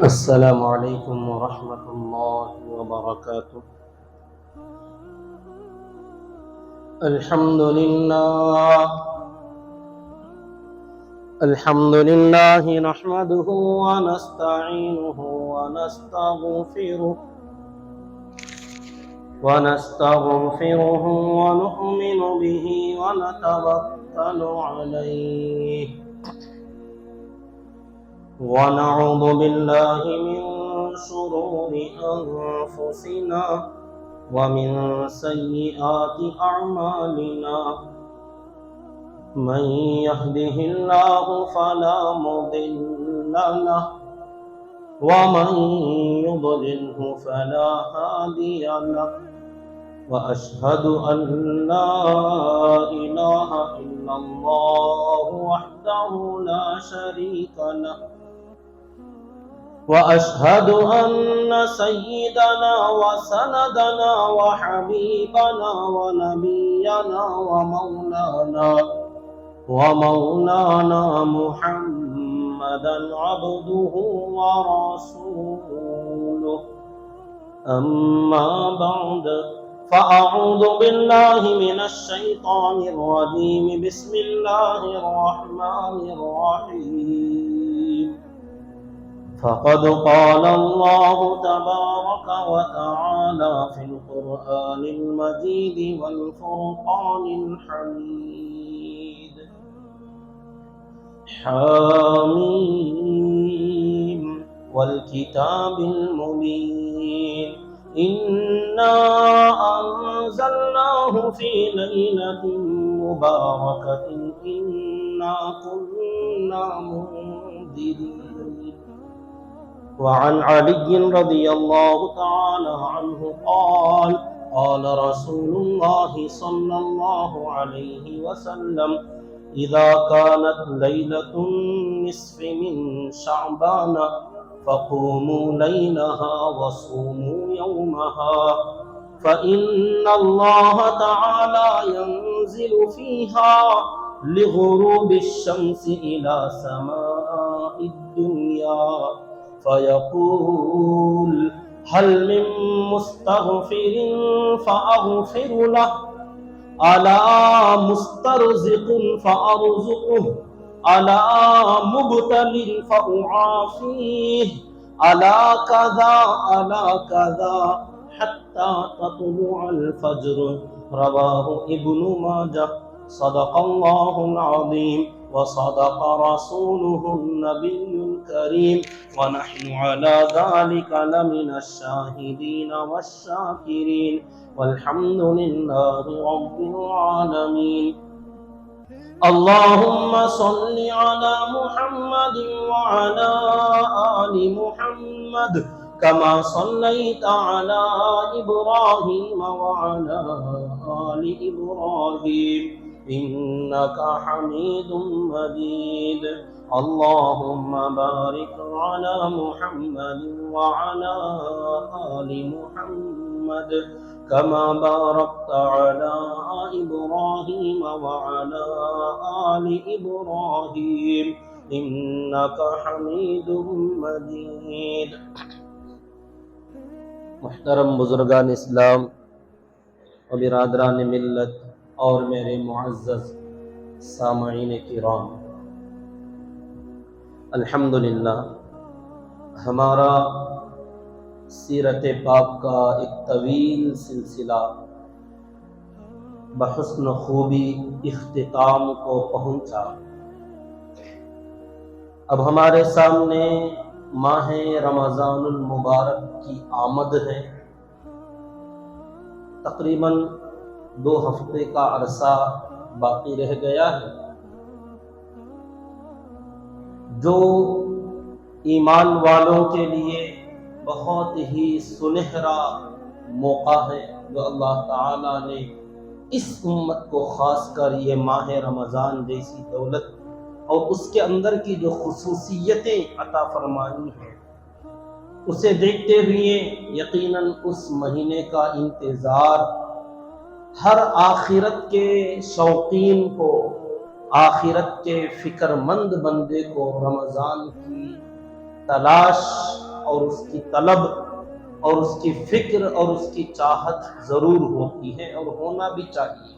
السلام عليكم ورحمة الله وبركاته. الحمد لله نحمده ونستعينه ونستغفره ونؤمن به ونتوكل عليه ونعوذ بالله من شرور أنفسنا ومن سيئات أعمالنا. من يهده الله فلا مضل له ومن يضلله فلا هادي له. وأشهد أن لا إله إلا الله وحده لا شريك له. وأشهد أن سيدنا وسندنا وحبيبنا ونبينا ومولانا محمدا عبده ورسوله. أما بعد، فأعوذ بالله من الشيطان الرجيم. بسم الله الرحمن الرحيم. فقد قال الله تبارك وتعالى في القرآن المجيد والفرقان الحميد: حاميم والكتاب المبين. إنا أنزلناه في ليلة مباركة إنا كنا منذرين. وعن علي رضي الله تعالى عنه قال: قال رسول الله صلى الله عليه وسلم: إذا كانت ليلة النصف من شعبان فقوموا ليلها وصوموا يومها، فإن الله تعالى ينزل فيها لغروب الشمس إلى سماء الدنيا فيقول: هل من مستغفر فأغفر له؟ ألا مسترزق فأرزقه؟ ألا مبتل فأعافيه؟ ألا كذا حتى تطلع الفجر. رواه ابن ماجه. صدق الله العظيم وصدق رسوله النبي الكريم، ونحن على ذلك لمن الشاهدين والشاكرين، والحمد لله رب العالمين. اللهم صل على محمد وعلى آل محمد كما صليت على إبراهيم وعلى آل إبراهيم إنك حميد مجيد. اللهم بارك على محمد وعلى آل محمد كما باركت على إبراهيم وعلى آل إبراهيم إنك حميد مجيد. محترم بزرگان اسلام و برادران ملت اور میرے معزز سامعین کرام، الحمدللہ ہمارا سیرت پاک کا ایک طویل سلسلہ بحسن خوبی اختتام کو پہنچا۔ اب ہمارے سامنے ماہ رمضان المبارک کی آمد ہے۔ تقریباً 2 ہفتے کا عرصہ باقی رہ گیا ہے، جو ایمان والوں کے لیے بہت ہی سنہرا موقع ہے، جو اللہ تعالیٰ نے اس امت کو خاص کر یہ ماہ رمضان جیسی دولت اور اس کے اندر کی جو خصوصیتیں عطا فرمائی ہیں، اسے دیکھتے ہوئے یقیناً اس مہینے کا انتظار ہر آخرت کے شوقین کو، آخرت کے فکر مند بندے کو رمضان کی تلاش اور اس کی طلب اور اس کی فکر اور اس کی چاہت ضرور ہوتی ہے اور ہونا بھی چاہیے،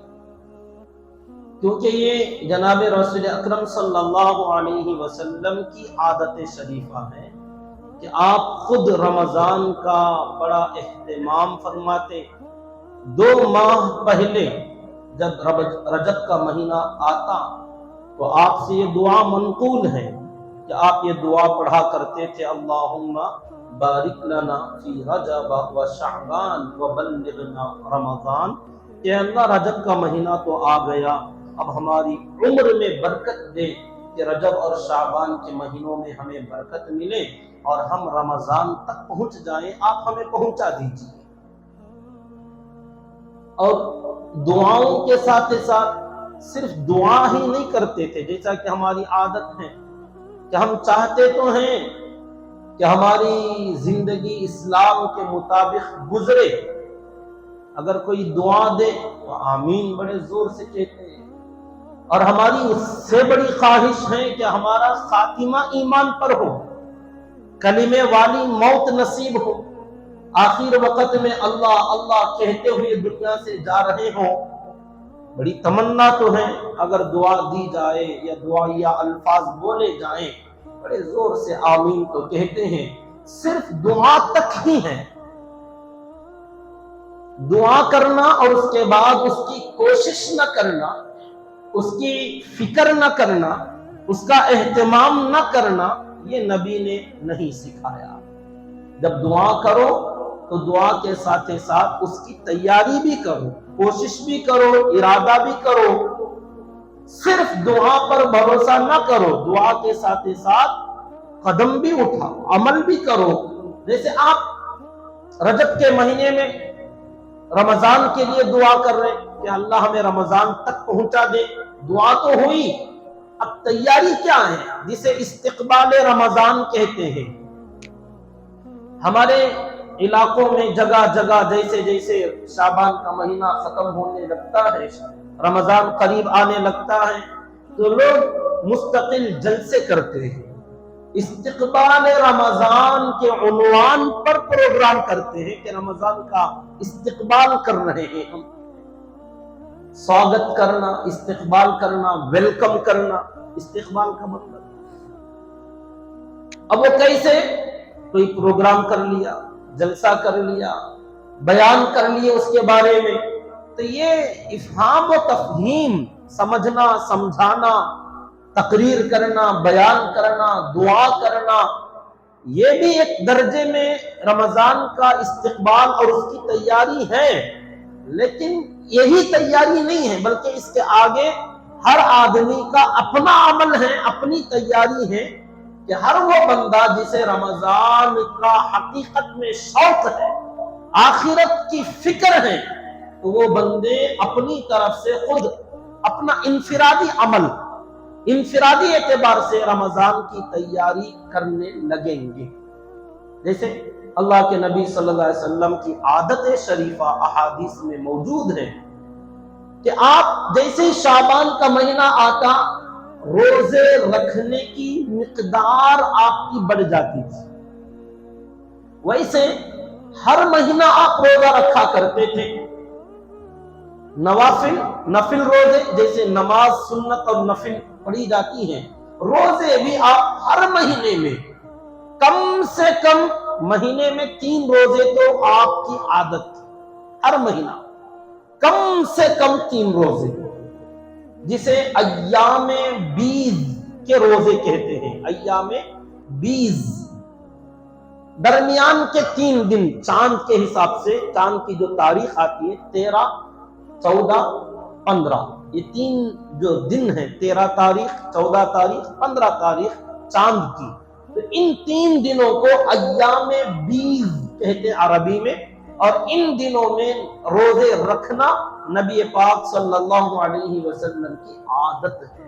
کیونکہ یہ جناب رسول اکرم صلی اللہ علیہ وسلم کی عادت شریفہ ہے کہ آپ خود رمضان کا بڑا اہتمام فرماتے۔ 2 ماہ پہلے جب رجب کا مہینہ آتا تو آپ سے یہ دعا منقول ہے کہ آپ یہ دعا پڑھا کرتے تھے، اللہم بارک لنا فی رجب و شعبان و بلغنا رمضان، کہ اللہ رجب کا مہینہ تو آ گیا، اب ہماری عمر میں برکت دے کہ رجب اور شعبان کے مہینوں میں ہمیں برکت ملے اور ہم رمضان تک پہنچ جائیں، آپ ہمیں پہنچا دیجیے۔ اور دعاؤں کے ساتھ ساتھ صرف دعا ہی نہیں کرتے تھے، جیسا کہ ہماری عادت ہے کہ ہم چاہتے تو ہیں کہ ہماری زندگی اسلام کے مطابق گزرے، اگر کوئی دعا دے تو آمین بڑے زور سے کہتے ہیں، اور ہماری اس سے بڑی خواہش ہے کہ ہمارا خاتمہ ایمان پر ہو، کلمے والی موت نصیب ہو، آخر وقت میں اللہ اللہ کہتے ہوئے دنیا سے جا رہے ہوں۔ بڑی تمنا تو ہے، اگر دعا دی جائے یا دعائیا الفاظ بولے جائیں بڑے زور سے آمین تو کہتے ہیں، صرف دعا تک ہی ہے۔ دعا کرنا اور اس کے بعد اس کی کوشش نہ کرنا، اس کی فکر نہ کرنا، اس کا اہتمام نہ کرنا، یہ نبی نے نہیں سکھایا۔ جب دعا کرو تو دعا کے ساتھ ساتھ اس کی تیاری بھی کرو، کوشش بھی کرو، ارادہ بھی کرو، صرف دعا پر بھروسہ نہ کرو، دعا کے ساتھ ساتھ قدم بھی اٹھاؤ، عمل بھی کرو۔ جیسے آپ رجب کے مہینے میں رمضان کے لیے دعا کر رہے کہ اللہ ہمیں رمضان تک پہنچا دے، دعا تو ہوئی، اب تیاری کیا ہے، جسے استقبال رمضان کہتے ہیں۔ ہمارے علاقوں میں جگہ جگہ جیسے جیسے شعبان کا مہینہ ختم ہونے لگتا ہے، رمضان قریب آنے لگتا ہے، تو لوگ مستقل جلسے کرتے ہیں، استقبال رمضان کے عنوان پر پروگرام کرتے ہیں کہ رمضان کا استقبال کر رہے ہیں ہم۔ سواگت کرنا، استقبال کرنا، ویلکم کرنا، استقبال کا مطلب۔ اب وہ کیسے؟ کوئی پروگرام کر لیا، جلسہ کر لیا، بیان کر لیے اس کے بارے میں، تو یہ افہام و تفہیم، سمجھنا سمجھانا، تقریر کرنا، بیان کرنا، دعا کرنا، یہ بھی ایک درجے میں رمضان کا استقبال اور اس کی تیاری ہے، لیکن یہی تیاری نہیں ہے، بلکہ اس کے آگے ہر آدمی کا اپنا عمل ہے، اپنی تیاری ہے، کہ ہر وہ بندہ جسے رمضان کا حقیقت میں شوق ہے، آخرت کی فکر ہے، تو وہ بندے اپنی طرف سے خود اپنا انفرادی عمل، انفرادی اعتبار سے رمضان کی تیاری کرنے لگیں گے۔ جیسے اللہ کے نبی صلی اللہ علیہ وسلم کی عادت شریفہ احادیث میں موجود ہے کہ آپ جیسے ہی شعبان کا مہینہ آتا، روزے رکھنے کی مقدار آپ کی بڑھ جاتی تھی، ویسے ہر مہینہ آپ روزہ رکھا کرتے تھے، نفل روزے، جیسے نماز سنت اور نفل پڑھی جاتی ہیں، روزے بھی آپ ہر مہینے میں کم سے کم مہینے میں 3 روزے تو آپ کی عادت تھی، ہر مہینہ کم سے کم 3 روزے، جسے ایام بیض کے روزے کہتے ہیں۔ ایام بیض، درمیان کے 3 دن چاند کے حساب سے، چاند کی جو تاریخ آتی ہے 13، 14، 15، یہ 3 جو دن ہیں، 13 تاریخ، 14 تاریخ، 15 تاریخ چاند کی، تو ان 3 دنوں کو ایام بیض کہتے ہیں عربی میں، اور ان دنوں میں روزے رکھنا نبی پاک صلی اللہ علیہ وسلم کی عادت ہے۔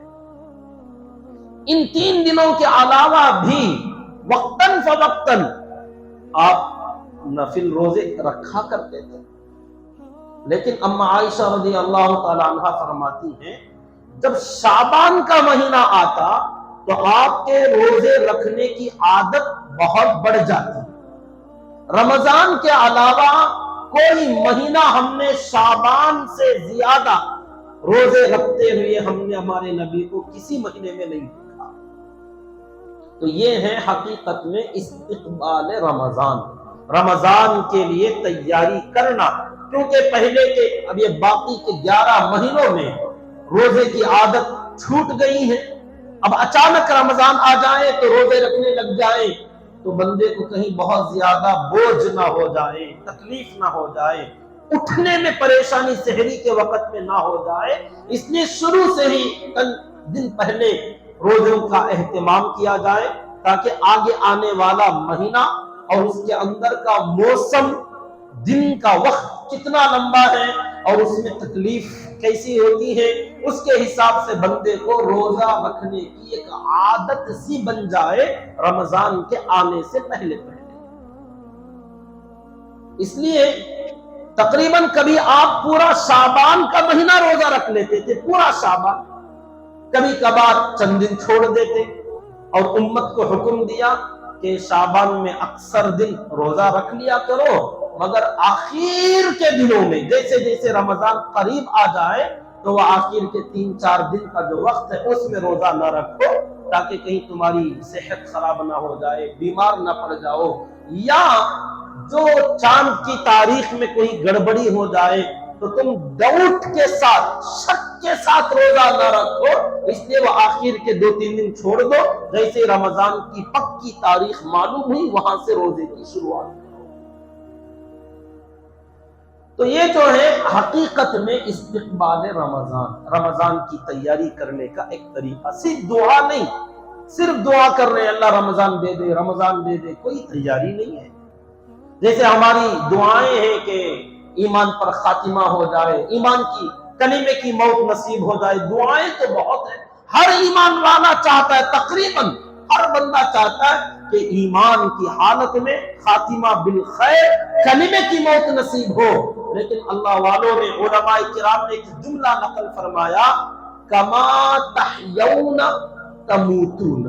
ان 3 دنوں کے علاوہ بھی وقتاً فوقتاً آپ نفل روزے رکھا کرتے تھے، لیکن اما عائشہ رضی اللہ تعالی عنہ فرماتی ہیں جب شعبان کا مہینہ آتا تو آپ کے روزے رکھنے کی عادت بہت بڑھ جاتی، رمضان کے علاوہ کوئی مہینہ ہم نے شعبان سے زیادہ روزے رکھتے ہوئے ہم نے ہمارے نبی کو کسی مہینے میں نہیں دیکھا۔ تو یہ ہے حقیقت میں استقبال رمضان، رمضان کے لیے تیاری کرنا، کیونکہ پہلے کے اب یہ باقی کے 11 مہینوں میں روزے کی عادت چھوٹ گئی ہے۔ اب اچانک رمضان آ جائے تو روزے رکھنے لگ جائیں تو بندے کو کہیں بہت زیادہ بوجھ نہ ہو جائے، تکلیف نہ ہو جائے، اٹھنے میں پریشانی سحری کے وقت میں نہ ہو جائے، اس لیے شروع سے ہی دن پہلے روزوں کا اہتمام کیا جائے تاکہ آگے آنے والا مہینہ اور اس کے اندر کا موسم، دن کا وقت کتنا لمبا ہے اور اس میں تکلیف کیسی ہوتی ہے، اس کے حساب سے بندے کو روزہ رکھنے کی ایک عادت سی بن جائے رمضان کے آنے سے پہلے۔ اس لیے تقریباً کبھی آپ پورا شعبان کا مہینہ روزہ رکھ لیتے تھے، پورا شعبان، کبھی کبھار چند دن چھوڑ دیتے، اور امت کو حکم دیا کہ شعبان میں اکثر دن روزہ رکھ لیا کرو، مگر آخر کے دنوں میں جیسے جیسے رمضان قریب آ جائے تو وہ آخر کے 3-4 دن کا جو وقت ہے اس میں روزہ نہ رکھو، تاکہ کہیں تمہاری صحت خراب نہ ہو جائے، بیمار نہ پڑ جاؤ، یا جو چاند کی تاریخ میں کوئی گڑبڑی ہو جائے تو تم ڈاؤٹ کے ساتھ، شک کے ساتھ روزہ نہ رکھو۔ اس لیے وہ آخر کے 2-3 دن چھوڑ دو، جیسے رمضان کی پکی تاریخ معلوم ہوئی وہاں سے روزے کی شروعات کرو۔ تو یہ جو ہے حقیقت میں استقبال رمضان کی تیاری کرنے کا ایک طریقہ، صرف دعا نہیں، صرف دعا کر رہے ہیں اللہ رمضان دے دے، رمضان دے دے، کوئی تیاری نہیں ہے۔ جیسے ہماری دعائیں ہیں کہ ایمان پر خاتمہ ہو جائے، ایمان کی کلمے کی موت نصیب ہو جائے، دعائیں تو بہت ہیں، ہر ایمان والا چاہتا ہے، تقریباً ہر بندہ چاہتا ہے کہ ایمان کی حالت میں خاتمہ بالخیر، کلمے کی موت نصیب ہو، لیکن اللہ والوں نے، علماء کرام نے ایک جملہ نقل فرمایا، کما تحیون تموتون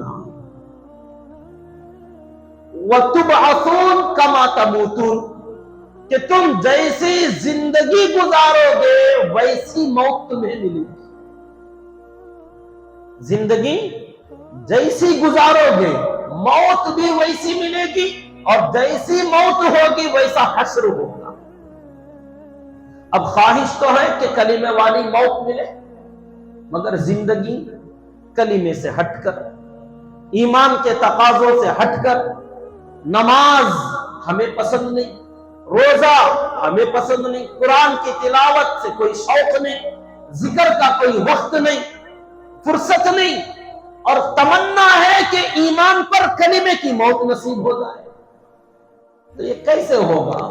وَتُبْعَثُونَ كَمَا تَمُوتُونَ، کہ تم جیسی زندگی گزارو گے ویسی موت تمہیں ملے گی۔ زندگی جیسی گزارو گے موت بھی ویسی ملے گی، اور جیسی موت ہوگی ویسا حشر ہوگا۔ اب خواہش تو ہے کہ کلمے والی موت ملے، مگر زندگی کلمے سے ہٹ کر، ایمان کے تقاضوں سے ہٹ کر، نماز ہمیں پسند نہیں، روزہ ہمیں پسند نہیں، قرآن کی تلاوت سے کوئی شوق نہیں، ذکر کا کوئی وقت نہیں، فرصت نہیں، اور تمنا ہے کہ ایمان پر کلمے کی موت نصیب ہو جائے، تو یہ کیسے ہوگا؟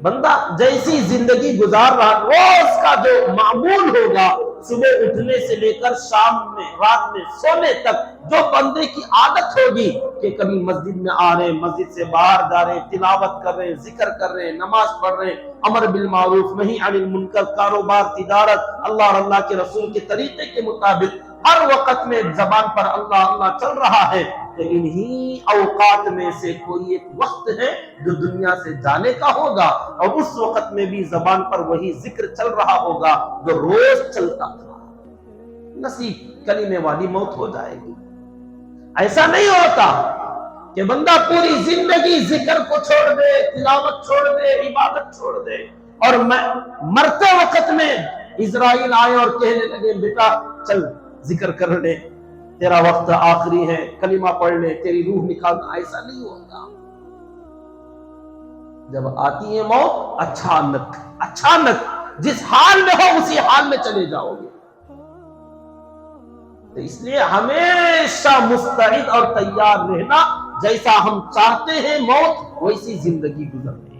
بندہ جیسی زندگی گزار رہا، روز کا جو معمول ہوگا، صبح اٹھنے سے لے کر شام میں، رات میں سونے تک، جو بندے کی عادت ہوگی کہ کبھی مسجد میں آ رہے، مسجد سے باہر جا رہے، تلاوت کر رہے، ذکر کر رہے، نماز پڑھ رہے، امر بالمعروف نہی عن المنکر، کاروبار، تجارت، اللہ اور اللہ کے رسول کے طریقے کے مطابق ہر وقت میں زبان پر اللہ اللہ چل رہا ہے، تو انہی اوقات میں سے کوئی ایک وقت ہے جو دنیا سے جانے کا ہوگا، اور اس وقت میں بھی زبان پر وہی ذکر چل رہا ہوگا جو روز چلتا تھا، نصیب کلمے والی موت ہو جائے گی۔ ایسا نہیں ہوتا کہ بندہ پوری زندگی ذکر کو چھوڑ دے، تلاوت چھوڑ دے، عبادت چھوڑ دے، اور مرتے وقت میں اسرائیل آئے اور کہنے لگے بیٹا چل ذکر کر لے، تیرا وقت آخری ہے، کلمہ پڑھ لے، تیری روح نکالنا۔ ایسا نہیں ہوگا۔ جب آتی ہے موت، اچانک جس حال میں ہو اسی حال میں چلے جاؤ گے۔ تو اس لیے ہمیشہ مستعد اور تیار رہنا، جیسا ہم چاہتے ہیں موت ویسی زندگی گزرنے۔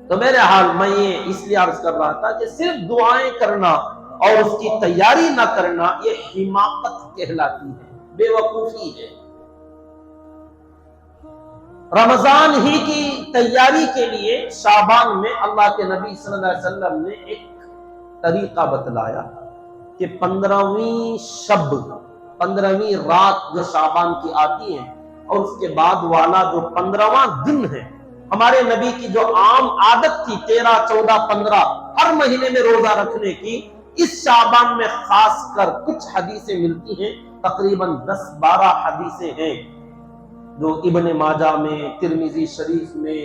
تو میرے حال میں یہ اس لیے عرض کر رہا تھا کہ صرف دعائیں کرنا اور اس کی تیاری نہ کرنا یہ حماقت کہلاتی ہے، بے وقوفی ہے۔ رمضان ہی کی تیاری کے لیے شعبان میں اللہ کے نبی صلی اللہ علیہ وسلم نے ایک طریقہ بتلایا کہ 15ویں شب، 15ویں رات جو شعبان کی آتی ہے، اور اس کے بعد والا جو 15واں دن ہے، ہمارے نبی کی جو عام عادت تھی 13 14 15 ہر مہینے میں روزہ رکھنے کی، اس شعبان میں خاص کر کچھ حدیثیں ملتی ہیں، تقریباً 10-12 حدیثیں ہیں جو ابن ماجہ میں، ترمذی شریف میں،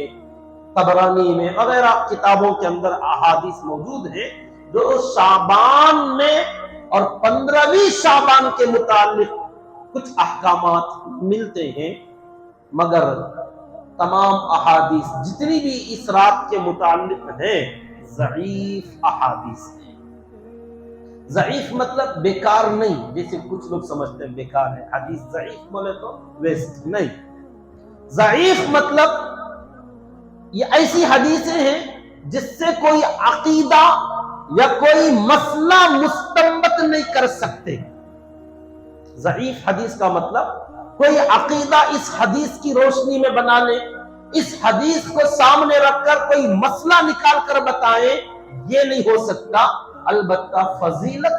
طبرانی میں وغیرہ کتابوں کے اندر احادیث موجود ہیں جو شعبان میں اور 15ویں شعبان کے متعلق کچھ احکامات ملتے ہیں، مگر تمام احادیث جتنی بھی اس رات کے متعلق ہیں ضعیف احادیث ہیں۔ ضعیف مطلب بیکار نہیں، جیسے کچھ لوگ سمجھتے ہیں بیکار ہے حدیث، ضعیف بولے تو ویسٹ نہیں، ضعیف مطلب یہ ایسی حدیثیں ہیں جس سے کوئی عقیدہ یا کوئی مسئلہ مستنبط نہیں کر سکتے۔ ضعیف حدیث کا مطلب کوئی عقیدہ اس حدیث کی روشنی میں بنا لے، اس حدیث کو سامنے رکھ کر کوئی مسئلہ نکال کر بتائیں، یہ نہیں ہو سکتا۔ البتہ فضیلت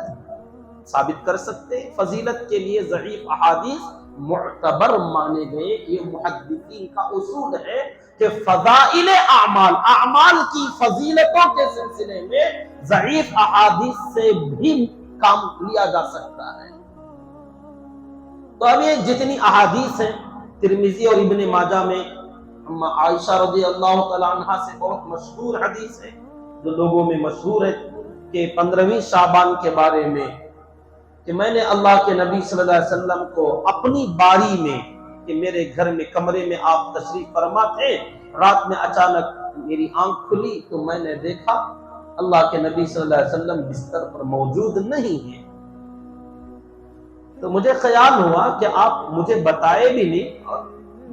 ثابت کر سکتے، فضیلت کے لیے ضعیف احادیث معتبر مانے گئے۔ یہ محدثین کا اصول ہے کہ فضائل اعمال کی فضیلتوں کے سلسلے میں ضعیف احادیث سے بھی کام لیا جا سکتا ہے۔ تو اب یہ جتنی احادیث ہیں ترمذی اور ابن ماجہ میں، عائشہ رضی اللہ تعالیٰ عنہ سے بہت مشہور حدیث ہے جو لوگوں میں مشہور ہے کہ 15ویں شعبان کے بارے میں کہ میں نے اللہ کے نبی صلی اللہ علیہ وسلم کو اپنی باری میں، کہ میرے گھر میں کمرے میں آپ تشریف فرما تھے، رات میں اچانک میری آنکھ کھلی تو میں نے دیکھا اللہ کے نبی صلی اللہ علیہ وسلم بستر پر موجود نہیں ہیں۔ تو مجھے خیال ہوا کہ آپ مجھے بتائے بھی نہیں اور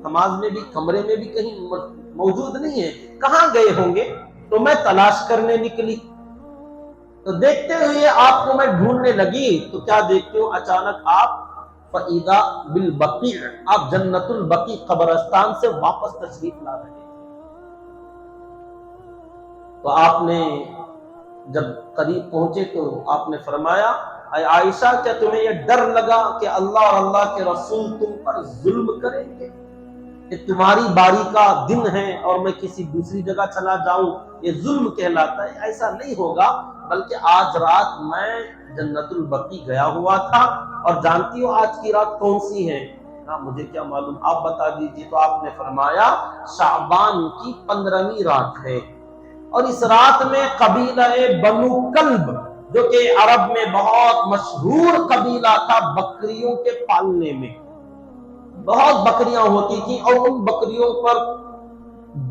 نماز میں بھی کمرے میں بھی کہیں موجود نہیں ہیں، کہاں گئے ہوں گے؟ تو میں تلاش کرنے نکلی، تو دیکھتے ہوئے آپ کو میں ڈھونڈنے لگی تو کیا دیکھتے ہو، اچانک آپ فَإِذَا بِالْبَقِيعِ، آپ جنت البقیع قبرستان سے واپس تشریف لا رہے ہیں۔ تو آپ نے جب قریب پہنچے تو آپ نے فرمایا، اے عائشہ کیا تمہیں یہ ڈر لگا کہ اللہ اور اللہ کے رسول تم پر ظلم کریں گے، کہ تمہاری باری کا دن ہے اور میں کسی دوسری جگہ چلا جاؤں، یہ ظلم کہلاتا ہے؟ ایسا نہیں ہوگا، بلکہ آج رات میں جنت البقیع گیا ہوا تھا اور جانتی ہو آج کی رات کون سی ہے؟ نا مجھے کیا معلوم، آپ بتا دیجیے۔ تو آپ نے فرمایا شعبان کی 15ویں رات ہے، اور اس رات میں قبیلہ بنو کلب جو کہ عرب میں بہت مشہور قبیلہ تھا بکریوں کے پالنے میں، بہت بکریاں ہوتی تھیں اور ان بکریوں پر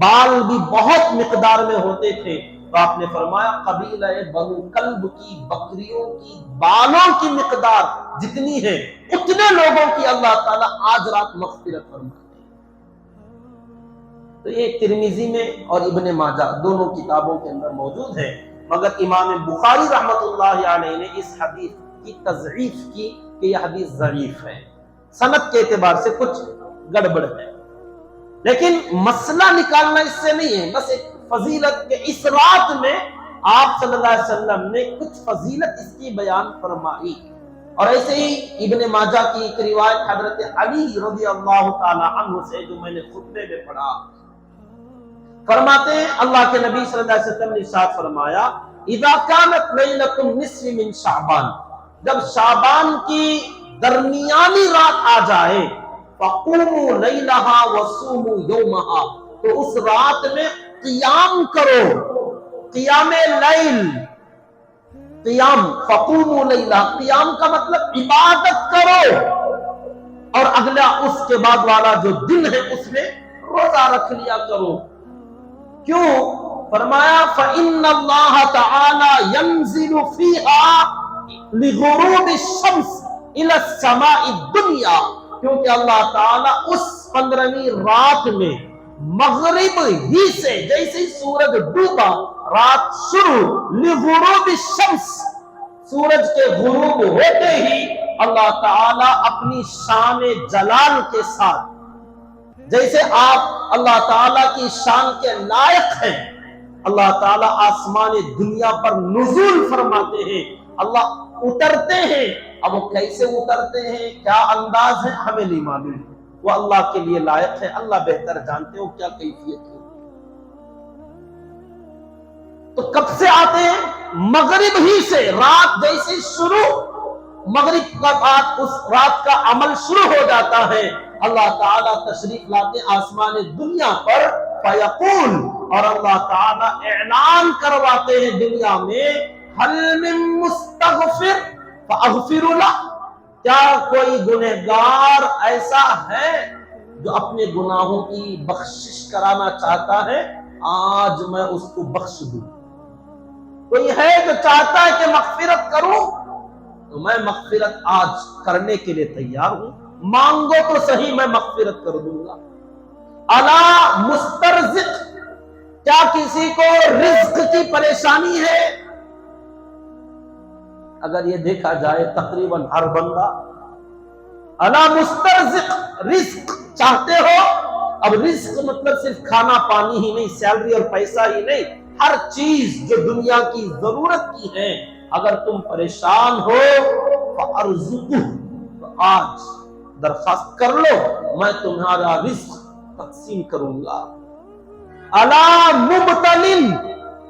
بال بھی بہت مقدار میں ہوتے تھے، تو آپ نے فرمایا قبیلہ بنو کلب کی بکریوں کی بالوں کی مقدار جتنی ہے اتنے لوگوں کی اللہ تعالیٰ آج رات مغفرت فرمائے۔ تو یہ ترمذی میں اور ابن ماجہ دونوں کتابوں کے اندر موجود ہے، مگر امام بخاری رحمت اللہ علیہ نے اس حدیث کی تضعیف کی کہ یہ حدیث ضعیف ہے، سند کے اعتبار سے کچھ گڑبڑ ہے، لیکن مسئلہ نکالنا اس سے نہیں ہے، بس ایک فضیلت کے اس رات میں آپ صلی اللہ علیہ وسلم نے کچھ فضیلت اس کی بیان فرمائی۔ اور ایسے ہی ابن ماجہ کی ایک روایت حضرت علی رضی اللہ تعالی عنہ سے جو میں نے خطبے میں پڑھا، فرماتے ہیں اللہ کے نبی صلی اللہ علیہ وسلم نے ارشاد فرمایا اذا كانت ليلة النصف من شعبان، جب شعبان کی درمیانی رات آ جائے، فقوموا ليلها وصوموا يومها، تو اس رات میں قیام کرو، قیام لیل، قیام فقوموا لیلہ، قیام کا مطلب عبادت کرو، اور اگلا اس کے بعد والا جو دن ہے اس میں روزہ رکھ لیا کرو۔ کیوں؟ فرمایا فَإِنَّ اللَّهَ تَعَالَى يَنزِلُ فِيهَا لِغُرُوبِ الشَّمْسِ إِلَى السَّمَاءِ الدُّنْيَا، کیونکہ اللہ تعالیٰ اس 15ویں رات میں مغرب ہی سے جیسے سورج ڈوبا رات شروع، لِغُرُوبِ الشَّمْسِ، سورج کے غروب ہوتے ہی اللہ تعالیٰ اپنی شان جلال کے ساتھ، جیسے آپ اللہ تعالیٰ کی شان کے لائق ہیں، اللہ تعالیٰ آسمان دنیا پر نزول فرماتے ہیں، اللہ اترتے ہیں۔ اب وہ کیسے اترتے ہیں، کیا انداز ہے، ہمیں نہیں معلوم، وہ اللہ کے لیے لائق ہے، اللہ بہتر جانتے ہو کیا کیفیت ہے۔ تو کب سے آتے ہیں؟ مغرب ہی سے، رات جیسے شروع، مغرب کا بعد اس رات کا عمل شروع ہو جاتا ہے، اللہ تعالیٰ تشریف لاتے آسمان دنیا پر، فیقول، اور اللہ تعالیٰ اعلان کرواتے ہیں دنیا میں، حل من مستغفر فاغفر لہ، کیا کوئی گنہگار ایسا ہے جو اپنے گناہوں کی بخشش کرانا چاہتا ہے؟ آج میں اس کو بخش دوں۔ کوئی ہے جو چاہتا ہے کہ مغفرت کروں؟ تو میں مغفرت آج کرنے کے لیے تیار ہوں، مانگو تو صحیح، میں مغفرت کر دوں گا۔ الا مسترزق، کیا کسی کو رزق کی پریشانی ہے؟ اگر یہ دیکھا جائے تقریباً ہر بندہ الا مسترزق، رزق چاہتے ہو؟ اب رزق مطلب صرف کھانا پانی ہی نہیں، سیلری اور پیسہ ہی نہیں، ہر چیز جو دنیا کی ضرورت کی ہے، اگر تم پریشان ہو فارزقہ، تو آج درخواست کر لو، میں تمہارا رزق تقسیم کروں گا۔ الا مبتلن،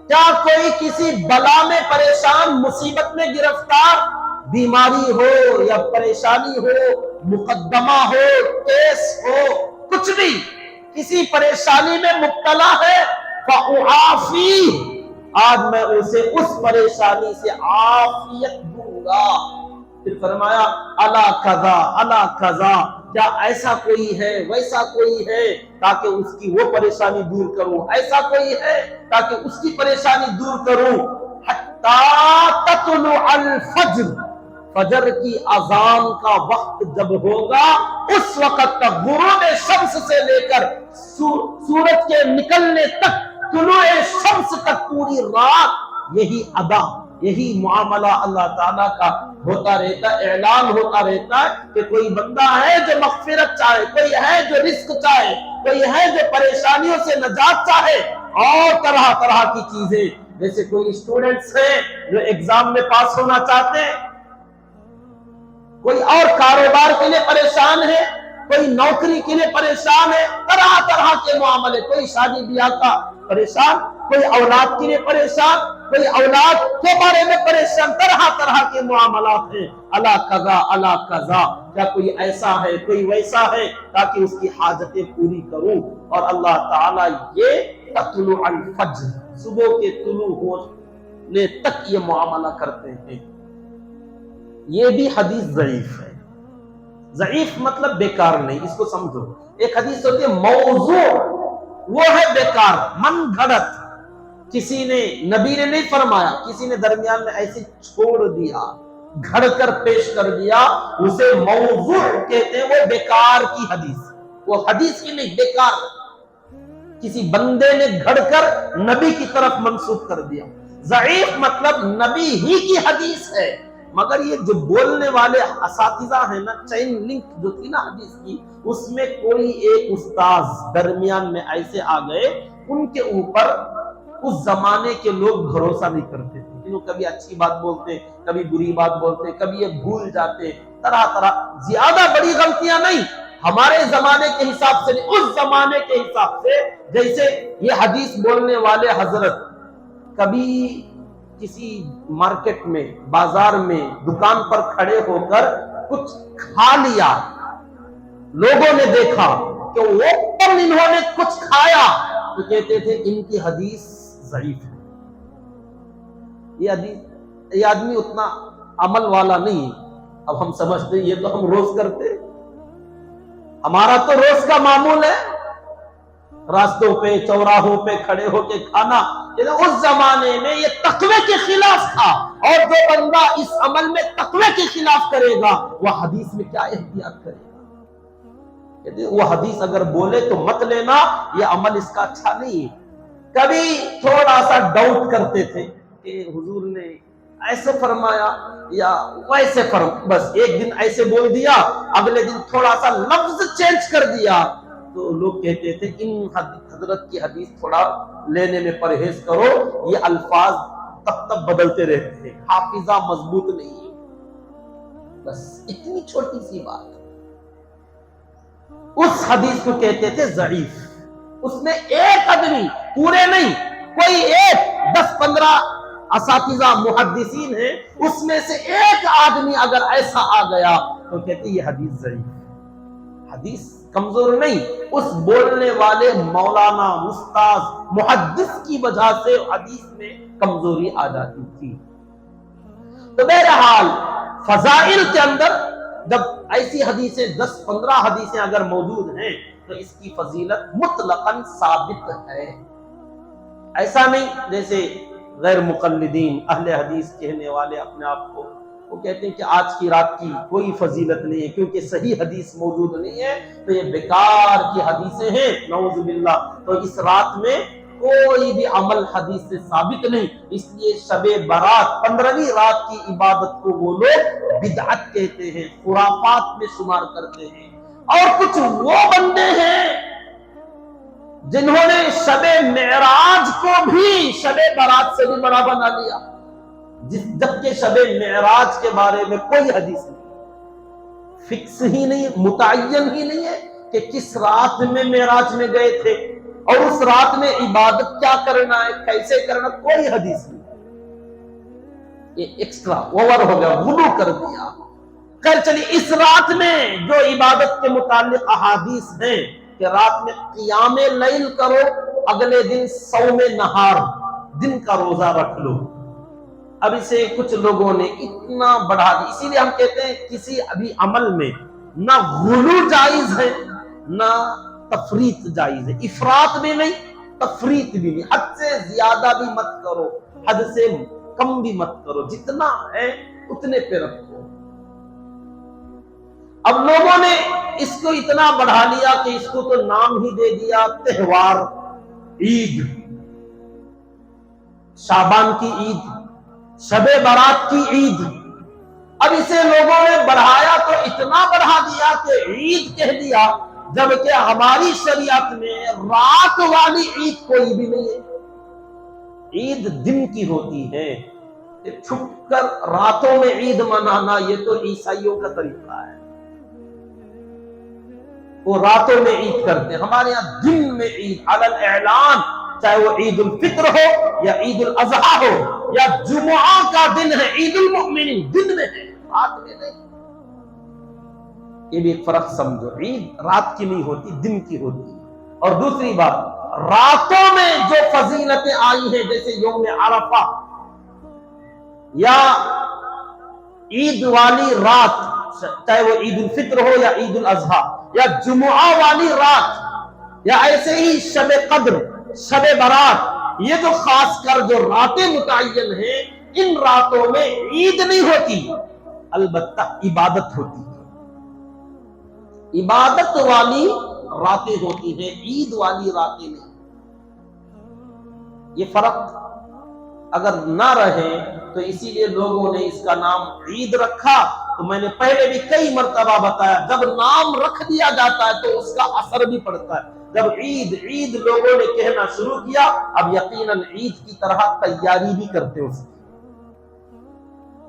کیا کوئی کسی بلا میں پریشان، مصیبت میں گرفتار، بیماری ہو یا پریشانی ہو، مقدمہ ہو، کیس ہو، کچھ بھی کسی پریشانی میں مبتلا ہے، فَأُعَافِيهِ، آج میں اسے اس پریشانی سے عافیت دوں گا۔ پھر فرمایا الا قضا الا قضا، کیا ایسا کوئی ہے، ویسا کوئی ہے تاکہ اس کی وہ پریشانی دور کروں، ایسا کوئی ہے تاکہ اس کی پریشانی دور کروں۔ حتی تطلع الفجر، فجر کی اذان کا وقت جب ہوگا، اس وقت تک غروب شمس سے لے کر سورج کے نکلنے تک، طلوع شمس تک پوری رات یہی ادا، یہی معاملہ اللہ تعالیٰ کا ہوتا رہتا، اعلان ہوتا رہتا ہے کہ کوئی بندہ ہے جو مغفرت چاہے، کوئی ہے جو رزق چاہے، کوئی ہے جو پریشانیوں سے نجات چاہے، اور طرح طرح کی چیزیں، جیسے کوئی اسٹوڈنٹس ہیں جو ایگزام میں پاس ہونا چاہتے ہیں، کوئی اور کاروبار کے لیے پریشان ہے، کوئی نوکری کے لیے پریشان ہے، طرح طرح کے معاملے، کوئی شادی بیاہ کا پریشان، کوئی اولاد کے لیے پریشان، کوئی اولاد کے بارے میں پریشان، طرح طرح کے معاملات ہیں۔ الا قضا الا قضا، کیا کوئی ایسا ہے، کوئی ویسا ہے تاکہ اس کی حاجتیں پوری کروں۔ اور اللہ تعالیٰ یہ تطلع الفجر، صبح کے طلوع ہونے تک یہ معاملہ کرتے ہیں۔ یہ بھی حدیث ضعیف ہے، ضعیف مطلب بیکار نہیں، اس کو سمجھو۔ ایک حدیث ہوتی ہے موضوع، وہ ہے بیکار، من گھڑت، کسی نے، نبی نے نہیں فرمایا، کسی نے درمیان میں ایسے چھوڑ دیا، گھڑ کر پیش کر دیا، اسے موضوع کہتے ہیں، وہ بیکار کی حدیث، وہ حدیث ہی نہیں، بیکار، کسی بندے نے گھڑ کر نبی کی طرف منسوب کر دیا۔ ضعیف مطلب نبی ہی کی حدیث ہے، مگر یہ جو بولنے والے اساتذہ ہیں نا، چین لنک جو تھی نا حدیث کی، اس میں کوئی ایک استاذ درمیان میں ایسے آ گئے، ان کے اوپر اس زمانے کے لوگ بھروسہ نہیں کرتے تھے، انہوں کبھی اچھی بات بولتے، کبھی بری بات بولتے، کبھی یہ بھول جاتے، طرح طرح، زیادہ بڑی غلطیاں نہیں، ہمارے زمانے کے حساب سے نہیں، اس زمانے کے حساب سے، جیسے یہ حدیث بولنے والے حضرت کبھی کسی مارکیٹ میں، بازار میں، دکان پر کھڑے ہو کر کچھ کھا لیا، لوگوں نے دیکھا کہ وہ پر انہوں نے کچھ کھایا، تو کہتے تھے ان کی حدیث ضعیف ہے، یہ آدمی اتنا عمل والا نہیں۔ اب ہم سمجھتے یہ تو ہم روز کرتے، ہمارا تو روز کا معمول ہے، راستوں پہ، چوراہوں پہ کھڑے ہو کے کھانا۔ اس زمانے میں یہ تقوی کے خلاف تھا، اور جو بندہ اس عمل میں تقوی کے خلاف کرے گا، وہ حدیث میں کیا احتیاط کرے گا؟ کہتے وہ حدیث اگر بولے تو مت لینا، یہ عمل اس کا اچھا نہیں ہے۔ کبھی تھوڑا سا ڈاؤٹ کرتے تھے کہ حضور نے ایسے فرمایا یا ویسے بس ایک دن ایسے بول دیا، اگلے دن تھوڑا سا لفظ چینج کر دیا، تو لوگ کہتے تھے ان حضرت کی حدیث تھوڑا لینے میں پرہیز کرو، یہ الفاظ تب بدلتے رہتے ہیں، حافظہ مضبوط نہیں ہے۔ بس اتنی چھوٹی سی بات۔ اس حدیث کو کہتے تھے ضعیف. اس میں ایک آدمی، پورے نہیں، کوئی ایک 10-15 اساتذہ محدثین ہیں، اس میں سے ایک آدمی اگر ایسا آ گیا تو کہتے یہ حدیث ضعیف. حدیث کمزور نہیں، اس بولنے والے مولانا، استاذ، محدث کی وجہ سے حدیث میں کمزوری آ جاتی تھی. تو بہرحال فضائل کے اندر جب ایسی حدیثیں 10-15 حدیثیں اگر موجود ہیں تو اس کی فضیلت مطلقاً ثابت ہے. ایسا نہیں جیسے غیر مقلدین اہل حدیث کہنے والے اپنے آپ کو، وہ کہتے ہیں کہ آج کی رات کی کوئی فضیلت نہیں ہے کیونکہ صحیح حدیث موجود نہیں ہے تو یہ بیکار کی حدیثیں ہیں، نعوذ باللہ. تو اس رات میں کوئی بھی عمل حدیث سے ثابت نہیں، اس لیے شب برات 15ویں رات کی عبادت کو وہ لوگ بدعت کہتے ہیں، خرافات میں شمار کرتے ہیں. اور کچھ وہ بندے ہیں جنہوں نے شب معراج کو بھی شب برات سے بھی بڑا بنا لیا، جبکہ شب معراج کے بارے میں کوئی حدیث نہیں، فکس ہی نہیں، متعین ہی نہیں ہے کہ کس رات میں معراج میں گئے تھے اور اس رات میں عبادت کیا کرنا ہے، کیسے کرنا، کوئی حدیث نہیں. یہ ایکسٹرا اوور ہو گیا، غلو کر دیا. خیر چلیے، اس رات میں جو عبادت کے متعلق احادیث ہیں کہ رات میں قیام لیل کرو، اگلے دن صوم نہار، دن کا روزہ رکھ لو. اب اسے کچھ لوگوں نے اتنا بڑھا دی، اسی لیے ہم کہتے ہیں کسی ابھی عمل میں نہ غلو جائز ہے نہ تفریط جائز ہے. افراط بھی نہیں، تفریط بھی نہیں. حد سے زیادہ بھی مت کرو، حد سے کم بھی مت کرو، جتنا ہے اتنے پہ رکھو. اب لوگوں نے اس کو اتنا بڑھا لیا کہ اس کو تو نام ہی دے دیا تہوار، عید، شعبان کی عید، شب برات کی عید. اب اسے لوگوں نے بڑھایا تو اتنا بڑھا دیا کہ عید کہہ دیا، جبکہ ہماری شریعت میں رات والی عید کوئی بھی نہیں ہے. عید دن کی ہوتی ہے، چھپ کر راتوں میں عید منانا یہ تو عیسائیوں کا طریقہ ہے، وہ راتوں میں عید کرتے ہیں. ہمارے یہاں دن میں عید علی الاعلان، چاہے وہ عید الفطر ہو یا عید الاضحیٰ ہو یا جمعہ کا دن ہے، عید المؤمنین دن میں ہے، رات میں نہیں. یہ بھی ایک فرق سمجھو، عید رات کی نہیں ہوتی، دن کی ہوتی ہے. اور دوسری بات، راتوں میں جو فضیلتیں آئی ہیں جیسے یوم عرفہ یا عید والی رات، چاہے وہ عید الفطر ہو یا عید الاضحیٰ یا جمعہ والی رات یا ایسے ہی شب قدر، شب برات، یہ جو خاص کر جو راتیں متعین ہیں، ان راتوں میں عید نہیں ہوتی، البتہ عبادت ہوتی ہے. عبادت والی راتیں ہوتی ہیں، عید والی راتیں نہیں. یہ فرق اگر نہ رہے تو اسی لیے لوگوں نے اس کا نام عید رکھا. تو میں نے پہلے بھی کئی مرتبہ بتایا، جب نام رکھ دیا جاتا ہے تو اس کا اثر بھی پڑتا ہے. جب عید عید لوگوں نے کہنا شروع کیا، اب یقیناً عید کی طرح تیاری بھی کرتے اس کی،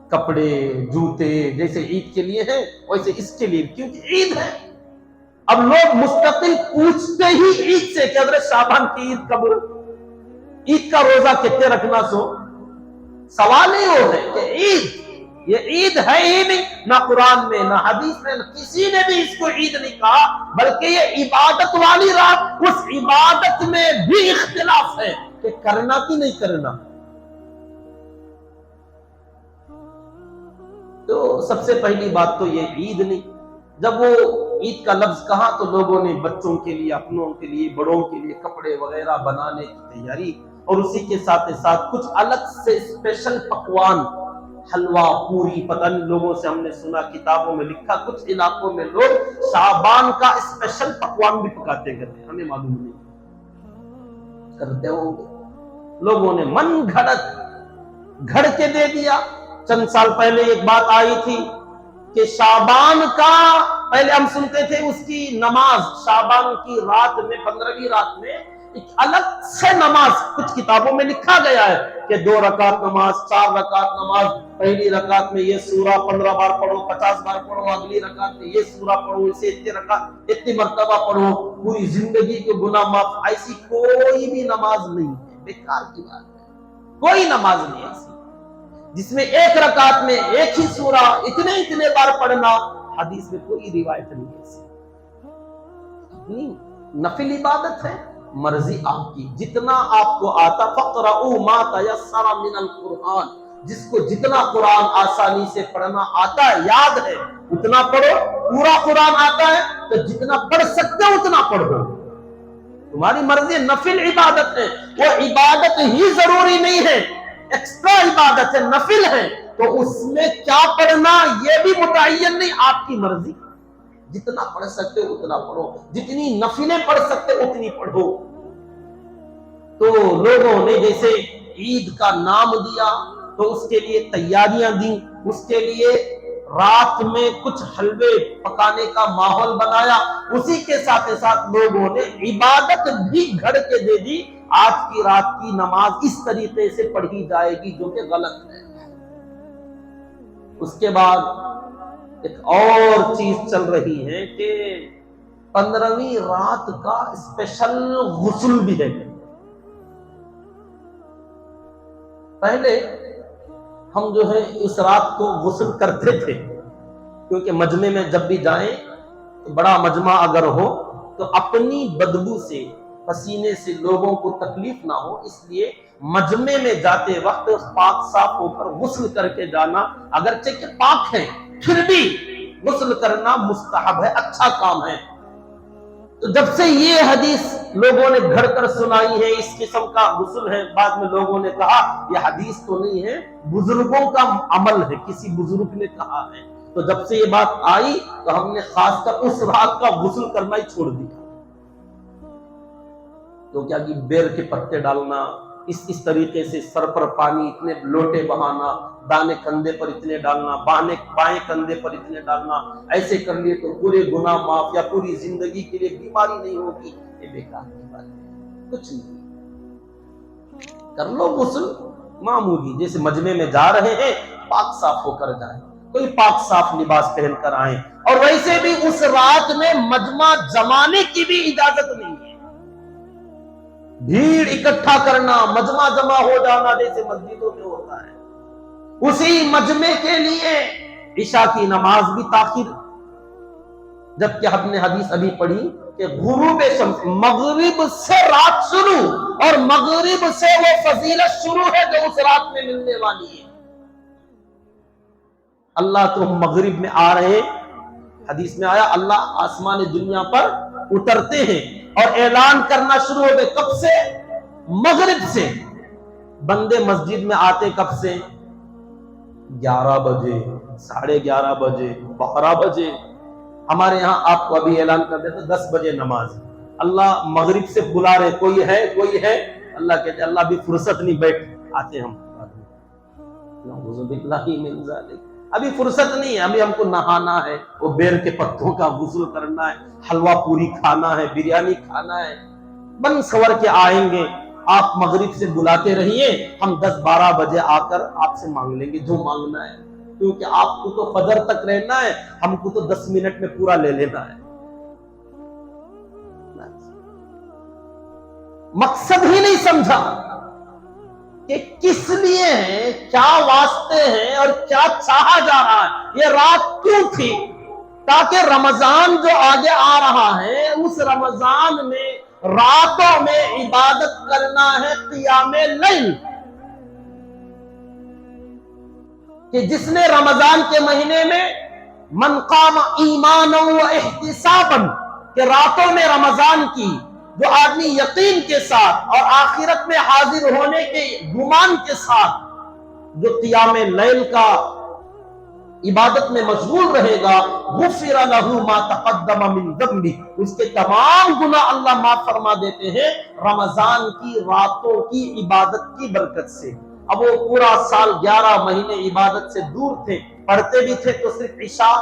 کپڑے، جوتے جیسے عید کے لیے ہیں ویسے اس کے لیے، کیونکہ عید ہے. اب لوگ مستقل پوچھتے ہی عید سے کہ حضرت شعبان کی عید کب، عید کا روزہ کتنے رکھنا، سو سوال ہی ہو ہے کہ عید، یہ عید ہے ہی نہیں، نہ قرآن میں نہ حدیث میں، نہ کسی نے بھی اس کو عید نہیں کہا، بلکہ یہ عبادت والی رات. اس عبادت میں بھی اختلاف ہے کہ کرنا کہ نہیں کرنا. تو سب سے پہلی بات تو یہ عید نہیں. جب وہ عید کا لفظ کہا تو لوگوں نے بچوں کے لیے، اپنوں کے لیے، بڑوں کے لیے کپڑے وغیرہ بنانے کی تیاری، اور اسی کے ساتھ ساتھ کچھ الگ سے اسپیشل پکوان، حلوہ، پوری، پتہ نہیں لوگوں سے ہم نے سنا، کتابوں میں لکھا کچھ علاقوں میں لوگ شعبان کا اسپیشل پکوان بھی پکاتے کرتے، ہمیں معلوم نہیں کرتے ہوں گے. لوگوں نے من گھڑت گھڑ کے دے دیا. چند سال پہلے ایک بات آئی تھی کہ شعبان کا، پہلے ہم سنتے تھے اس کی نماز شعبان کی رات میں، 15ویں رات میں ایک الگ سے نماز کچھ کتابوں میں لکھا گیا ہے کہ 2 رکعت نماز، 4 رکعت نماز، پہلی رکعت میں یہ سورہ 15 بار پڑھو، 50 بار پڑھو، اگلی رکعت میں یہ سورہ پڑھو، اسے اتنی مرتبہ پڑھو، پوری زندگی کے گناہ معاف۔ ایسی کوئی بھی نماز نہیں ہے، بیکار کی بات ہے، کوئی نماز نہیں ایسی جس میں 1 رکعت میں ایک ہی سورہ اتنے بار پڑھنا، حدیث میں کوئی روایت نہیں ایسی۔ نفل عبادت ہے، مرضی آپ کی، جتنا آپ کو آتا، فَقْرَؤُوا مَا تَيَسَّرَ مِنَ الْقُرْآنِ، جس کو جتنا قرآن آسانی سے پڑھنا آتا ہے، یاد ہے، اتنا پڑھو۔ پورا قرآن آتا ہے تو جتنا پڑھ سکتے ہو اتنا پڑھو، تمہاری مرضی۔ نفل عبادت ہے، وہ عبادت ہی ضروری نہیں ہے، ایکسٹرا عبادت ہے، نفل ہے، تو اس میں کیا پڑھنا یہ بھی متعین نہیں، آپ کی مرضی، جتنا پڑھ سکتے ہو اتنا پڑھو، جتنی نفلیں پڑھ سکتے ہو اتنی پڑھو۔ تو لوگوں نے جیسے عید کا نام دیا تو اس کے لیے تیاریاں دیں، اس کے لیے رات میں کچھ حلوے پکانے کا ماحول بنایا، اسی کے ساتھ ساتھ لوگوں نے عبادت بھی گھڑ کے دے دی، آج کی رات کی نماز اس طریقے سے پڑھی جائے گی جو کہ غلط ہے۔ اس کے بعد ایک اور چیز چل رہی ہے کہ 15ویں رات کا اسپیشل غسل بھی ہے۔ پہلے ہم جو ہے اس رات کو غسل کرتے تھے، کیونکہ مجمع میں جب بھی جائیں تو بڑا مجمع اگر ہو تو اپنی بدبو سے، پسینے سے لوگوں کو تکلیف نہ ہو، اس لیے مجمع میں جاتے وقت پاک صاف ہو کر غسل کر کے جانا، اگرچہ کہ پاک ہے پھر بھی غسل کرنا مستحب ہے، اچھا کام ہے۔ تو جب سے یہ حدیث لوگوں نے گھڑ کر سنائی ہے، اس قسم کا غسل ہے، بعد میں لوگوں نے کہا یہ حدیث تو نہیں ہے، بزرگوں کا عمل ہے، کسی بزرگ نے کہا ہے۔ تو جب سے یہ بات آئی تو ہم نے خاص کر اس رات کا غسل کرنا ہی چھوڑ دیا۔ تو کیا کہ بیر کے پتے ڈالنا، اس طریقے سے سر پر پانی اتنے لوٹے بہانا، دانے کندھے پر اتنے ڈالنا، بائیں کندھے پر اتنے ڈالنا، ایسے کر لیے تو پورے گناہ معاف یا پوری زندگی کے لیے بیماری نہیں ہوگی، یہ بیکار کی بات ہے، کچھ نہیں۔ کر لو غسل معمولی، جیسے مجمع میں جا رہے ہیں پاک صاف ہو کر جائیں، کوئی پاک صاف لباس پہن کر آئیں، اور ویسے بھی اس رات میں مجمع جمانے کی بھی اجازت نہیں ہے، بھیڑ اکٹھا کرنا، مجمع جمع ہو جانا جیسے مسجدوں میں ہوتا ہے۔ اسی مجمع کے لیے عشاء کی نماز بھی تاخیر، جبکہ ہم نے حدیث ابھی پڑھی کہ غروب شمس، مغرب سے رات شروع، اور مغرب سے وہ فضیلت شروع ہے جو اس رات میں ملنے والی ہے۔ اللہ تو مغرب میں آ رہے، حدیث میں آیا اللہ آسمان دنیا پر اترتے ہیں اور اعلان کرنا شروع ہو گئے، کب سے؟ مغرب سے۔ بندے مسجد میں آتے کب سے؟ 11 بجے، 11:30 بجے، 12 بجے۔ ہمارے ہاں آپ کو ابھی اعلان کر دیتے 10 بجے نماز، اللہ مغرب سے بلا رہے، کوئی ہے کوئی ہے، اللہ کہتے اللہ بھی فرصت نہیں، بیٹھ، آتے ہم، ابھی فرصت نہیں ہے، ابھی ہم کو نہانا ہے، وہ بیر کے پتوں کا غسل کرنا ہے، حلوہ پوری کھانا ہے، بریانی کھانا ہے، بن سور کے آئیں گے۔ آپ مغرب سے بلاتے رہیے، ہم 10-12 بجے آ کر آپ سے مانگ لیں گے جو مانگنا ہے، کیونکہ آپ کو تو فجر تک رہنا ہے، ہم کو تو 10 منٹ میں پورا لے لینا ہے۔ مقصد ہی نہیں سمجھا کہ کس لیے ہے، کیا واسطے ہیں اور کیا چاہا جا رہا ہے، یہ رات کیوں تھی؟ تاکہ رمضان جو آگے آ رہا ہے اس رمضان میں راتوں میں عبادت کرنا ہے، قیام لیل، کہ جس نے رمضان کے مہینے میں من قام ایمانا و احتسابا، کہ راتوں میں رمضان کی جو آدمی یقین کے ساتھ اور آخرت میں حاضر ہونے کے گمان کے ساتھ جو قیام لیل کا عبادت میں مشغول رہے گا، غفر لہ ما تقدم من ذنبہ، اس کے تمام گناہ اللہ معاف فرما دیتے ہیں رمضان کی راتوں کی عبادت کی برکت سے۔ اب وہ پورا سال 11 مہینے عبادت سے دور تھے، پڑھتے بھی تھے تو صرف عشاء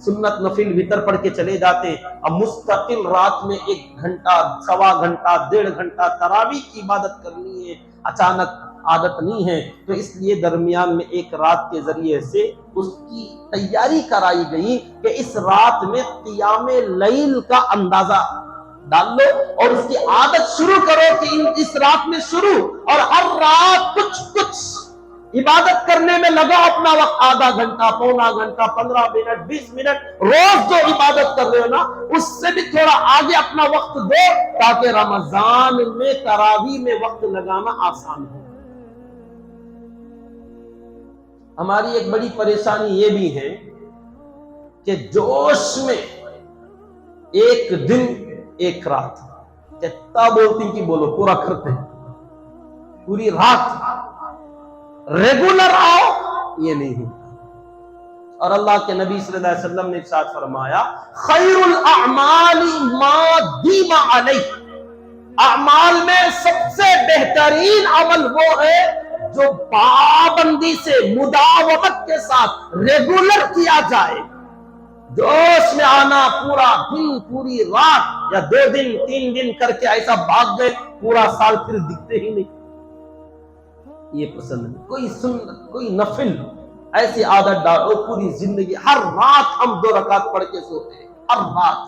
سنت نفل وطر پڑھ کے چلے جاتے. اب مستقل رات میں 1 گھنٹہ 1.25 گھنٹہ 1.5 گھنٹہ تراویح کی عبادت کرنی ہے، اچانک عادت نہیں ہے، تو اس لیے درمیان میں ایک رات کے ذریعے سے اس کی تیاری کرائی گئی کہ اس رات میں قیام لیل کا اندازہ ڈال لو اور اس کی عادت شروع کرو کہ اس رات میں شروع، اور ہر رات کچھ عبادت کرنے میں لگا اپنا وقت، آدھا گھنٹہ، پونا گھنٹہ، 15 منٹ، 20 منٹ، روز جو عبادت کر رہے ہو نا اس سے بھی تھوڑا آگے اپنا وقت دو تاکہ رمضان میں تراویح میں وقت لگانا آسان ہو. ہماری ایک بڑی پریشانی یہ بھی ہے کہ جوش میں 1 دن 1 رات کتنا بولتی کی بولو پورا کرتے ہیں، پوری رات ریگولر آؤ یہ نہیں ہوتا. اور اللہ کے نبی صلی اللہ علیہ وسلم نے ارشاد فرمایا خیر الاعمال ما دیم علیہ، اعمال میں سب سے بہترین عمل وہ ہے جو پابندی سے مداومت کے ساتھ ریگولر کیا جائے. جوش میں آنا پورا دن پوری رات یا 2 دن 3 دن کر کے ایسا بھاگ گئے پورا سال پھر دکھتے ہی نہیں، یہ پسند نہیں. کوئی سنت کوئی نفل ایسی عادت ڈالو پوری زندگی ہر رات ہم 2 رکعت پڑھ کے سوتے ہیں، ہر رات.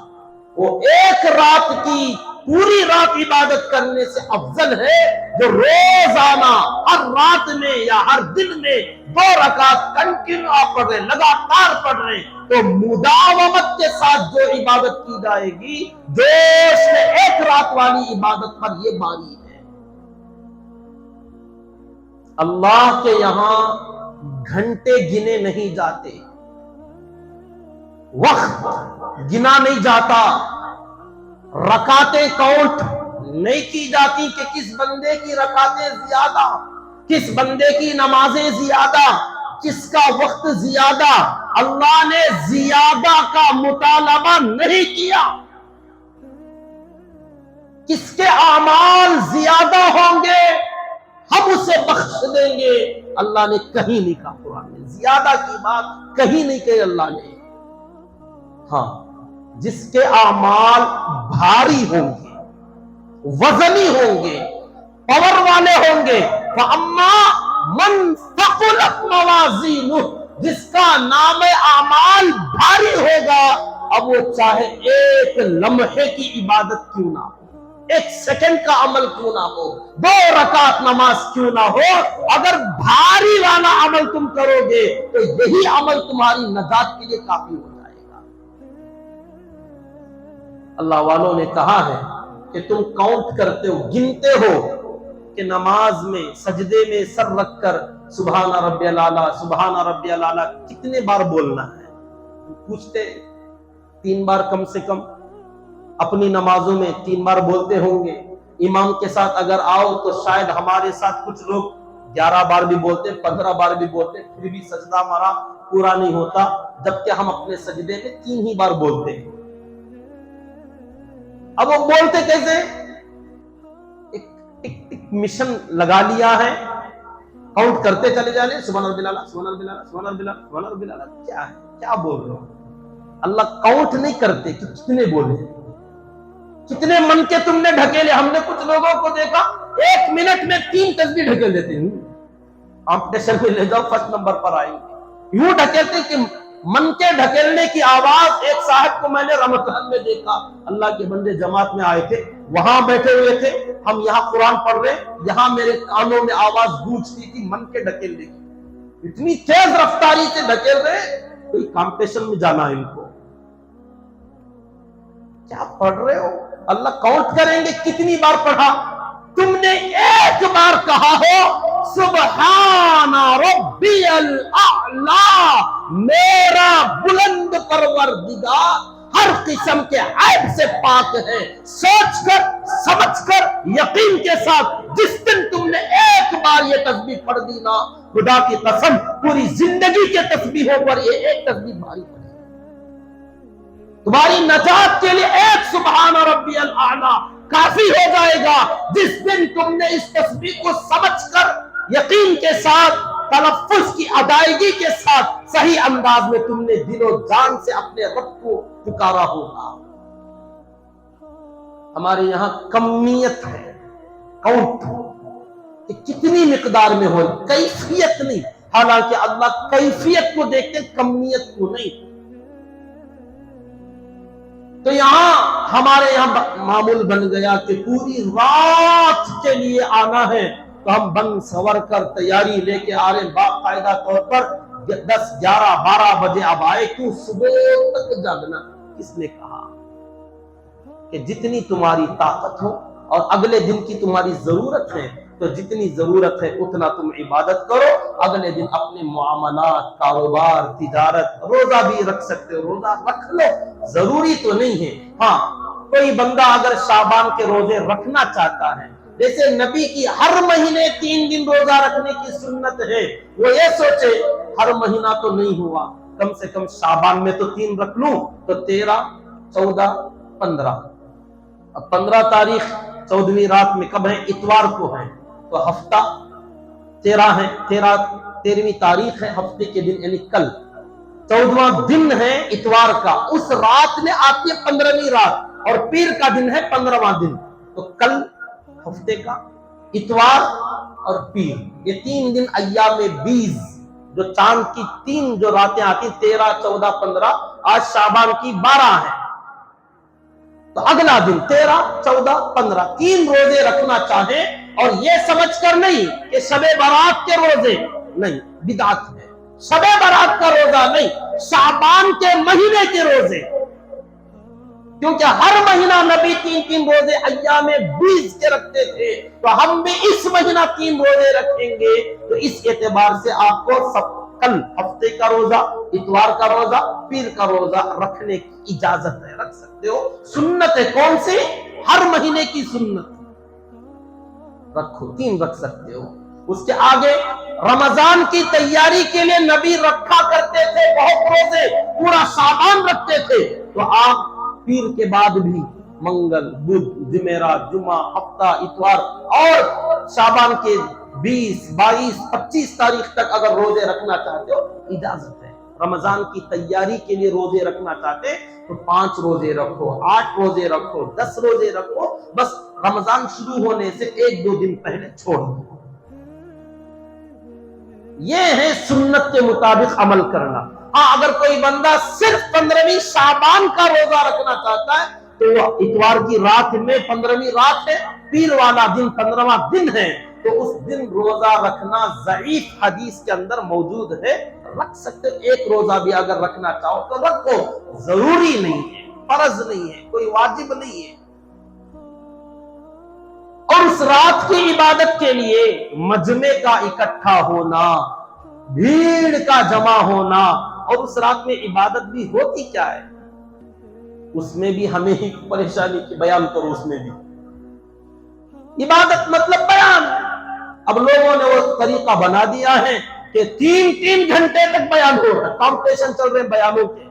وہ 1 رات کی پوری رات عبادت کرنے سے افضل ہے جو روزانہ ہر رات میں یا ہر دن میں 2 رکعت کنٹینیو آپ پڑھ رہے لگاتار پڑھ رہے. تو مداومت کے ساتھ جو عبادت کی جائے گی جوش میں 1 رات والی عبادت پر یہ باری ہے. اللہ کے یہاں گھنٹے گنے نہیں جاتے، وقت گنا نہیں جاتا، رکعتیں کاؤنٹ نہیں کی جاتی کہ کس بندے کی رکعتیں زیادہ، کس بندے کی نمازیں زیادہ، کس کا وقت زیادہ. اللہ نے زیادہ کا مطالبہ نہیں کیا. کس کے اعمال زیادہ ہوں گے ہم اسے بخش دیں گے، اللہ نے کہیں نہیں کہا. قرآن میں زیادہ کی بات کہیں نہیں کہی اللہ نے. ہاں جس کے اعمال بھاری ہوں گے، وزنی ہوں گے، پاور والے ہوں گے، فَأَمَّا مَنْ ثَقُلَتْ مَوَازِينُهُ، جس کا نام اعمال بھاری ہوگا اب وہ چاہے 1 لمحے کی عبادت کیوں نہ ہو، 1 سیکنڈ کا عمل کیوں نہ ہو، 2 رکعت نماز کیوں نہ ہو، اگر بھاری والا عمل تم کرو گے تو یہی عمل تمہاری نجات کے لیے کافی ہو جائے گا. اللہ والوں نے کہا ہے کہ تم کاؤنٹ کرتے ہو، گنتے ہو کہ نماز میں سجدے میں سر رکھ کر سبحان ربی الاعلیٰ سبحان ربی الاعلیٰ کتنے بار بولنا ہے. پوچھتے 3 بار کم سے کم اپنی نمازوں میں 3 بار بولتے ہوں گے. امام کے ساتھ اگر آؤ تو شاید ہمارے ساتھ کچھ لوگ 11 بار بھی بولتے، 15 بار بھی بولتے، پھر بھی سجدہ ہمارا پورا نہیں ہوتا، جبکہ ہم اپنے سجدے میں 3 ہی بار بولتے ہیں. اب وہ بولتے کیسے؟ ایک مشن لگا لیا ہے، کاؤنٹ کرتے چلے جانے، سبحان ربی الاعلیٰ سبحان ربی الاعلیٰ سبحان ربی الاعلیٰ سبحان ربی الاعلیٰ. کیا ہے، کیا بول رہے ہو؟ اللہ کاؤنٹ نہیں کرتے کہ کتنے بولے، کتنے من کے تم نے ڈھکیلے. ہم نے کچھ لوگوں کو دیکھا 1 منٹ میں 3 تسبیح ڈھکیل دیتے ہیں. کمپٹیشن میں لے جاؤ فرسٹ نمبر پر آئیں گے. یوں ڈھکیلتے کہ من کے ڈھکیلنے کی آواز. ایک صاحب کو میں نے رمضان میں دیکھا، اللہ کے بندے جماعت میں آئے تھے، وہاں بیٹھے ہوئے تھے، ہم یہاں قرآن پڑھ رہے، یہاں میرے کانوں میں آواز گونجتی تھی من کے ڈھکیلنے کی. اتنی تیز رفتاری سے ڈھکیل رہے، کوئی کمپٹیشن میں جانا ہے ان کو. کیا پڑھ رہے ہو؟ اللہ کاؤنٹ کریں گے کتنی بار پڑھا. تم نے 1 بار کہا ہو سبحان ربی الاعلی، میرا بلند پروردگار ہر قسم کے عیب سے پاک ہے. سوچ کر سمجھ کر یقین کے ساتھ جس دن تم نے 1 بار یہ تسبیح پڑھ دی نا، خدا کی قسم پوری زندگی کے تسبیحوں پر یہ 1 تسبیح بھاری پڑی. تمہاری نجات کے لیے 1 سبحان ربی الاعلی کافی ہو جائے گا. جس دن تم نے اس تسبیح کو سمجھ کر یقین کے ساتھ تلفظ کی ادائیگی کے ساتھ صحیح انداز میں تم نے دل و جان سے اپنے رب کو پکارا ہوگا۔ ہمارے یہاں کمیت ہے، کاؤنٹ کہ کتنی مقدار میں ہو، کیفیت نہیں، حالانکہ اللہ کیفیت کو دیکھتے ہیں، کمیت کو نہیں۔ تو یہاں ہمارے یہاں معمول بن گیا کہ پوری رات کے لیے آنا ہے، تو ہم بن سور کر تیاری لے کے آ رہے ہیں، باقاعدہ طور پر 10 11 12 بجے اب آئے، کیوں صبح تک جاگنا؟ کس نے کہا کہ جتنی تمہاری طاقت ہو اور اگلے دن کی تمہاری ضرورت ہے تو جتنی ضرورت ہے اتنا تم عبادت کرو، اگلے دن اپنے معاملات، کاروبار، تجارت، روزہ بھی رکھ سکتے ہو، روزہ رکھ لو، ضروری تو نہیں ہے۔ ہاں کوئی بندہ اگر شعبان کے روزے رکھنا چاہتا ہے، جیسے نبی کی ہر مہینے 3 دن روزہ رکھنے کی سنت ہے، وہ یہ سوچے ہر مہینہ تو نہیں ہوا، کم سے کم شعبان میں تو 3 رکھ لوں، تو 13 14 15، اب 15 تاریخ 14ویں رات میں کب ہے؟ اتوار کو ہے، تو ہفتہ 13 ہے، 13ویں تاریخ ہے ہفتے کے دن، یعنی کل 14واں دن ہے اتوار کا، اس رات میں آتی ہے 15ویں رات، اور پیر کا دن ہے 15واں دن، تو کل ہفتے کا، اتوار اور پیر، یہ 3 دن ایام 20 جو چاند کی 3 جو راتیں آتی 13 14 15، آج شعبان کی 12 ہے، تو اگلا دن 13 14 15 3 روزے رکھنا چاہے، اور یہ سمجھ کر نہیں کہ شب برات کے روزے نہیں، بدعت ہے، شب برات کا روزہ نہیں، شعبان کے مہینے کے روزے، کیونکہ ہر مہینہ نبی 3 روزے ایام 20 کے رکھتے تھے، تو ہم بھی اس مہینہ 3 روزے رکھیں گے، تو اس اعتبار سے آپ کو سب کل ہفتے کا روزہ، اتوار کا روزہ، پیر کا روزہ رکھنے کی اجازت ہے، رکھ سکتے ہو۔ سنت ہے کون سی؟ ہر مہینے کی سنت رکھو، 3 رکھ سکتے ہو۔ اس کے آگے رمضان کی تیاری کے لیے نبی رکھا کرتے تھے بہت روزے، پورا شعبان رکھتے تھے، تو آپ پیر کے بعد بھی منگل، بدھ، جمعرات، جمعہ، ہفتہ، اتوار اور شعبان کے 20 22 25 تاریخ تک اگر روزے رکھنا چاہتے ہو اجازت ہے۔ رمضان کی تیاری کے لیے روزے رکھنا چاہتے تو 5 روزے رکھو، 8 روزے رکھو، 10 روزے رکھو، بس رمضان شروع ہونے سے 1-2 دن پہلے چھوڑ دو۔ یہ ہے سنت کے مطابق عمل کرنا۔ ہاں اگر کوئی بندہ صرف 15ویں شعبان کا روزہ رکھنا چاہتا ہے تو وہ اتوار کی رات میں 15ویں رات ہے، پیر والا دن 15واں دن ہے، تو اس دن روزہ رکھنا ضعیف حدیث کے اندر موجود ہے، رکھ سکتے، ایک روزہ بھی اگر رکھنا چاہو تو رکھو، ضروری نہیں ہے، فرض نہیں ہے، کوئی واجب نہیں ہے۔ اور اس رات کی عبادت کے لیے مجمع کا اکٹھا ہونا، بھیڑ کا جمع ہونا، اور اس رات میں عبادت بھی ہوتی کیا ہے، اس میں بھی ہمیں ہی پریشانی کی بیان کرو، اس میں بھی عبادت مطلب بیان۔ اب لوگوں نے وہ طریقہ بنا دیا ہے کہ 3 گھنٹے تک بیان ہو رہا ہے، کمپٹیشن چل رہے ہیں بیانوں کے،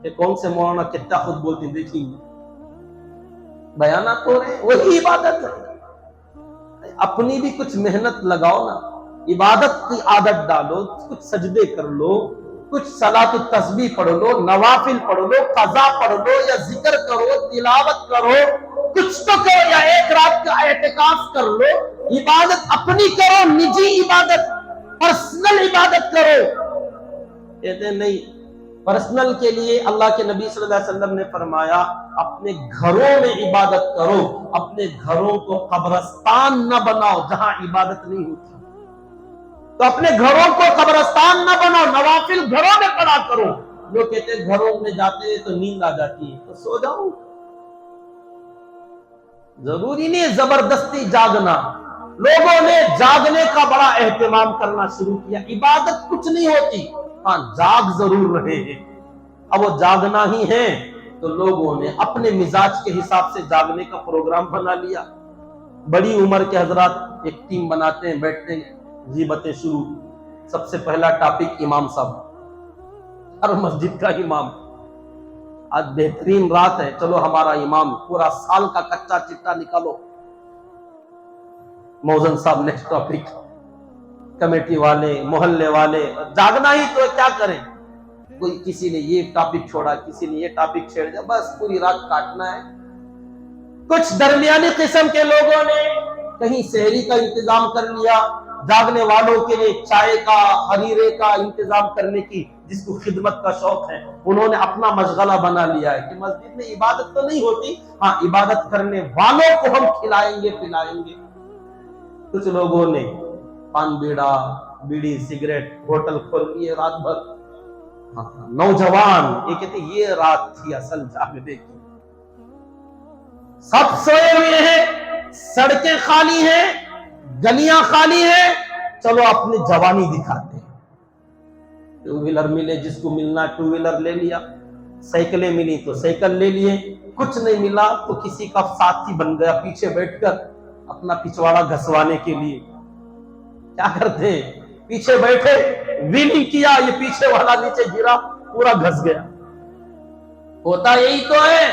کہ کون سے مولانا کتنا خود بولتے ہیں، دیکھیں بیانات ہو رہے ہیں، وہی عبادت ہے۔ اپنی بھی کچھ محنت لگاؤ نا، عبادت کی عادت ڈالو، کچھ سجدے کر لو، کچھ صلاۃ التسبیح پڑھ لو، نوافل پڑھ لو، قضا پڑھ لو، یا ذکر کرو، تلاوت کرو، کچھ تو کرو، یا ایک رات کا اعتکاف کر لو، عبادت اپنی کرو، نجی عبادت، پرسنل عبادت کرو۔ کہتے ہیں نہیں، پرسنل کے لیے اللہ کے نبی صلی اللہ علیہ وسلم نے فرمایا اپنے گھروں میں عبادت کرو، اپنے گھروں کو قبرستان نہ بناؤ جہاں عبادت نہیں ہوتی، تو اپنے گھروں کو قبرستان نہ بناؤ، نوافل گھروں میں پڑھا کرو۔ لوگ کہتے ہیں گھروں میں جاتے ہیں تو نیند آ جاتی ہے، تو سو جاؤ، ضروری نہیں زبردستی جاگنا۔ لوگوں نے جاگنے کا بڑا اہتمام کرنا شروع کیا، عبادت کچھ نہیں ہوتی، ہاں جاگ ضرور رہے ہیں۔ اب وہ جاگنا ہی ہے تو لوگوں نے اپنے مزاج کے حساب سے جاگنے کا پروگرام بنا لیا۔ بڑی عمر کے حضرات ایک ٹیم بناتے ہیں، بیٹھتے ہیں، غیبتیں شروع، سب سے پہلا ٹاپک امام صاحب، ہر مسجد کا امام، آج بہترین رات ہے، چلو ہمارا امام، پورا سال کا کچا چٹا نکالو، موزن صاحب نیکسٹ ٹاپک، کمیٹی والے محلے والے جاگنا ہی تو کیا کریں, کوئی کسی نے یہ ٹاپک چھوڑا, کسی نے یہ ٹاپک چھیڑ دیا, بس پوری رات کاٹنا ہے. کچھ درمیانی قسم کے لوگوں نے کہیں سحری کا انتظام کر لیا, جاگنے والوں کے لیے چائے کا حریرے کا انتظام کرنے کی, جس کو خدمت کا شوق ہے, انہوں نے اپنا مشغلہ بنا لیا ہے کہ مسجد میں عبادت تو نہیں ہوتی, ہاں عبادت کرنے والوں کو ہم کھلائیں گے پلائیں گے. کچھ لوگوں نے پان بیڑا بیڑی سگریٹ ہوٹل کھول لیے رات بھر. نوجوان یہ کہتے یہ رات تھی اصل جاگنے کی, سب سوئے ہوئے ہیں, سڑکیں خالی ہیں, گلیاں خالی ہیں, چلو اپنی جوانی دکھاتے ہیں. ٹو ویلر ملے جس کو ملنا ٹو ویلر لے لیا, سائیکلیں ملی تو سائیکل لے لیے, کچھ نہیں ملا تو کسی کا ساتھی بن گیا پیچھے بیٹھ کر اپنا پچھواڑا گھسوانے کے لیے. کیا کرتے ہیں, پیچھے بیٹھے ویلنگ کیا, یہ پیچھے والا نیچے گرا پورا گھس گیا. ہوتا یہی تو ہے.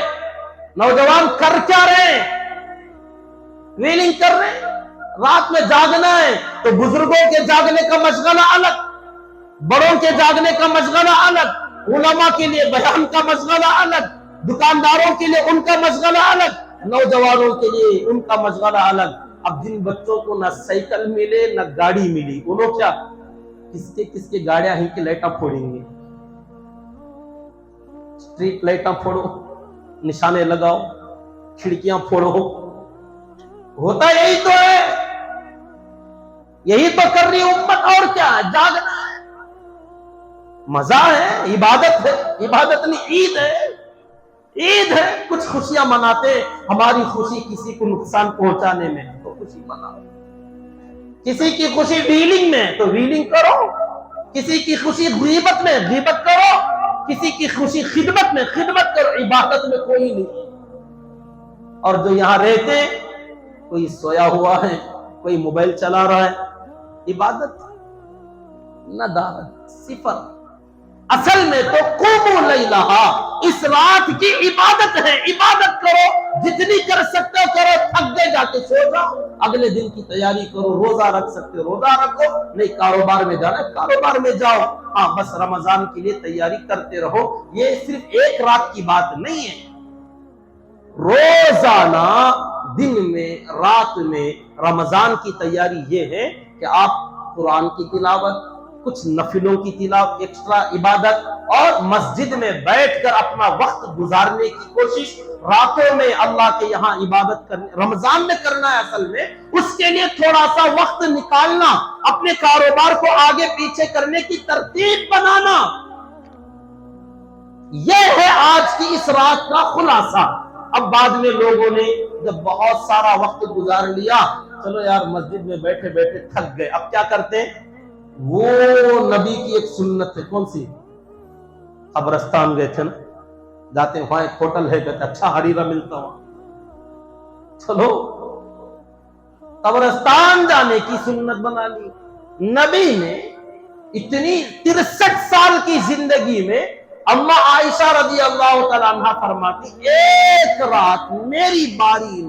نوجوان کر کیا رہے ہیں, ویلنگ کر رہے ہیں. رات میں جاگنا ہے تو بزرگوں کے جاگنے کا مشغلہ الگ, بڑوں کے جاگنے کا مشغلہ الگ, علماء کے لیے بیان کا مشغلہ الگ, دکانداروں کے لیے ان کا مشغلہ الگ, نوجوانوں کے لیے ان کا مشغلہ الگ. اب جن بچوں کو نہ سائیکل ملے نہ گاڑی ملی, انہوں کیا کس کے گاڑیاں ہی کی لائٹاں پھوڑیں گے. اسٹریٹ لائٹاں پھوڑو, نشانے لگاؤ, کھڑکیاں پھوڑو. ہوتا یہی تو ہے, یہی تو کر رہی امت. اور کیا جاگنا ہے, مزہ ہے, عبادت ہے, عبادت نہیں عید ہے, عید ہے. کچھ خوشیاں مناتے, ہماری خوشی کسی کو نقصان پہنچانے میں تو خوشی مناؤ, کسی کی خوشی ویلنگ میں تو ویلنگ کرو, کسی کی خوشی غیبت میں غیبت کرو, کسی کی خوشی خدمت میں خدمت کرو. عبادت میں کوئی نہیں. اور جو یہاں رہتے کوئی سویا ہوا ہے, کوئی موبائل چلا رہا ہے, عبادت نہ دعوت صفر. اصل میں تو قوموا لیلہا, اس رات کی عبادت ہے. عبادت کرو, جتنی کر سکتے ہو کرو, تھک گئے جا کے سو جاؤ, اگلے دن کی تیاری کرو. روزہ رکھ سکتے ہو روزہ رکھو, نہیں کاروبار میں جانا ہے کاروبار میں جاؤ. ہاں بس رمضان کے لیے تیاری کرتے رہو. یہ صرف ایک رات کی بات نہیں ہے, روزانہ دن میں رات میں رمضان کی تیاری یہ ہے کہ آپ قرآن کی تلاوت, کچھ نفلوں کی تلاوت, ایکسٹرا عبادت, اور مسجد میں بیٹھ کر اپنا وقت گزارنے کی کوشش. راتوں میں اللہ کے یہاں عبادت کرنے, رمضان میں کرنا ہے اصل میں. اس کے لیے تھوڑا سا وقت نکالنا, اپنے کاروبار کو آگے پیچھے کرنے کی ترتیب بنانا. یہ ہے آج کی اس رات کا خلاصہ. اب بعد میں لوگوں نے جب بہت سارا وقت گزار لیا, چلو یار مسجد میں بیٹھے بیٹھے تھک گئے, اب کیا کرتے ہیں, وہ نبی کی ایک سنت ہے, کون سی, قبرستان گئے تھے نا, جاتے وہاں ایک ہوٹل ہے, کہتے اچھا حریرہ ملتا وہاں, چلو قبرستان جانے کی سنت بنا لی. نبی نے اتنی 63 سال کی زندگی میں, اما عائشہ رضی اللہ تعالیٰ عنہ فرماتی, ایک رات میری باری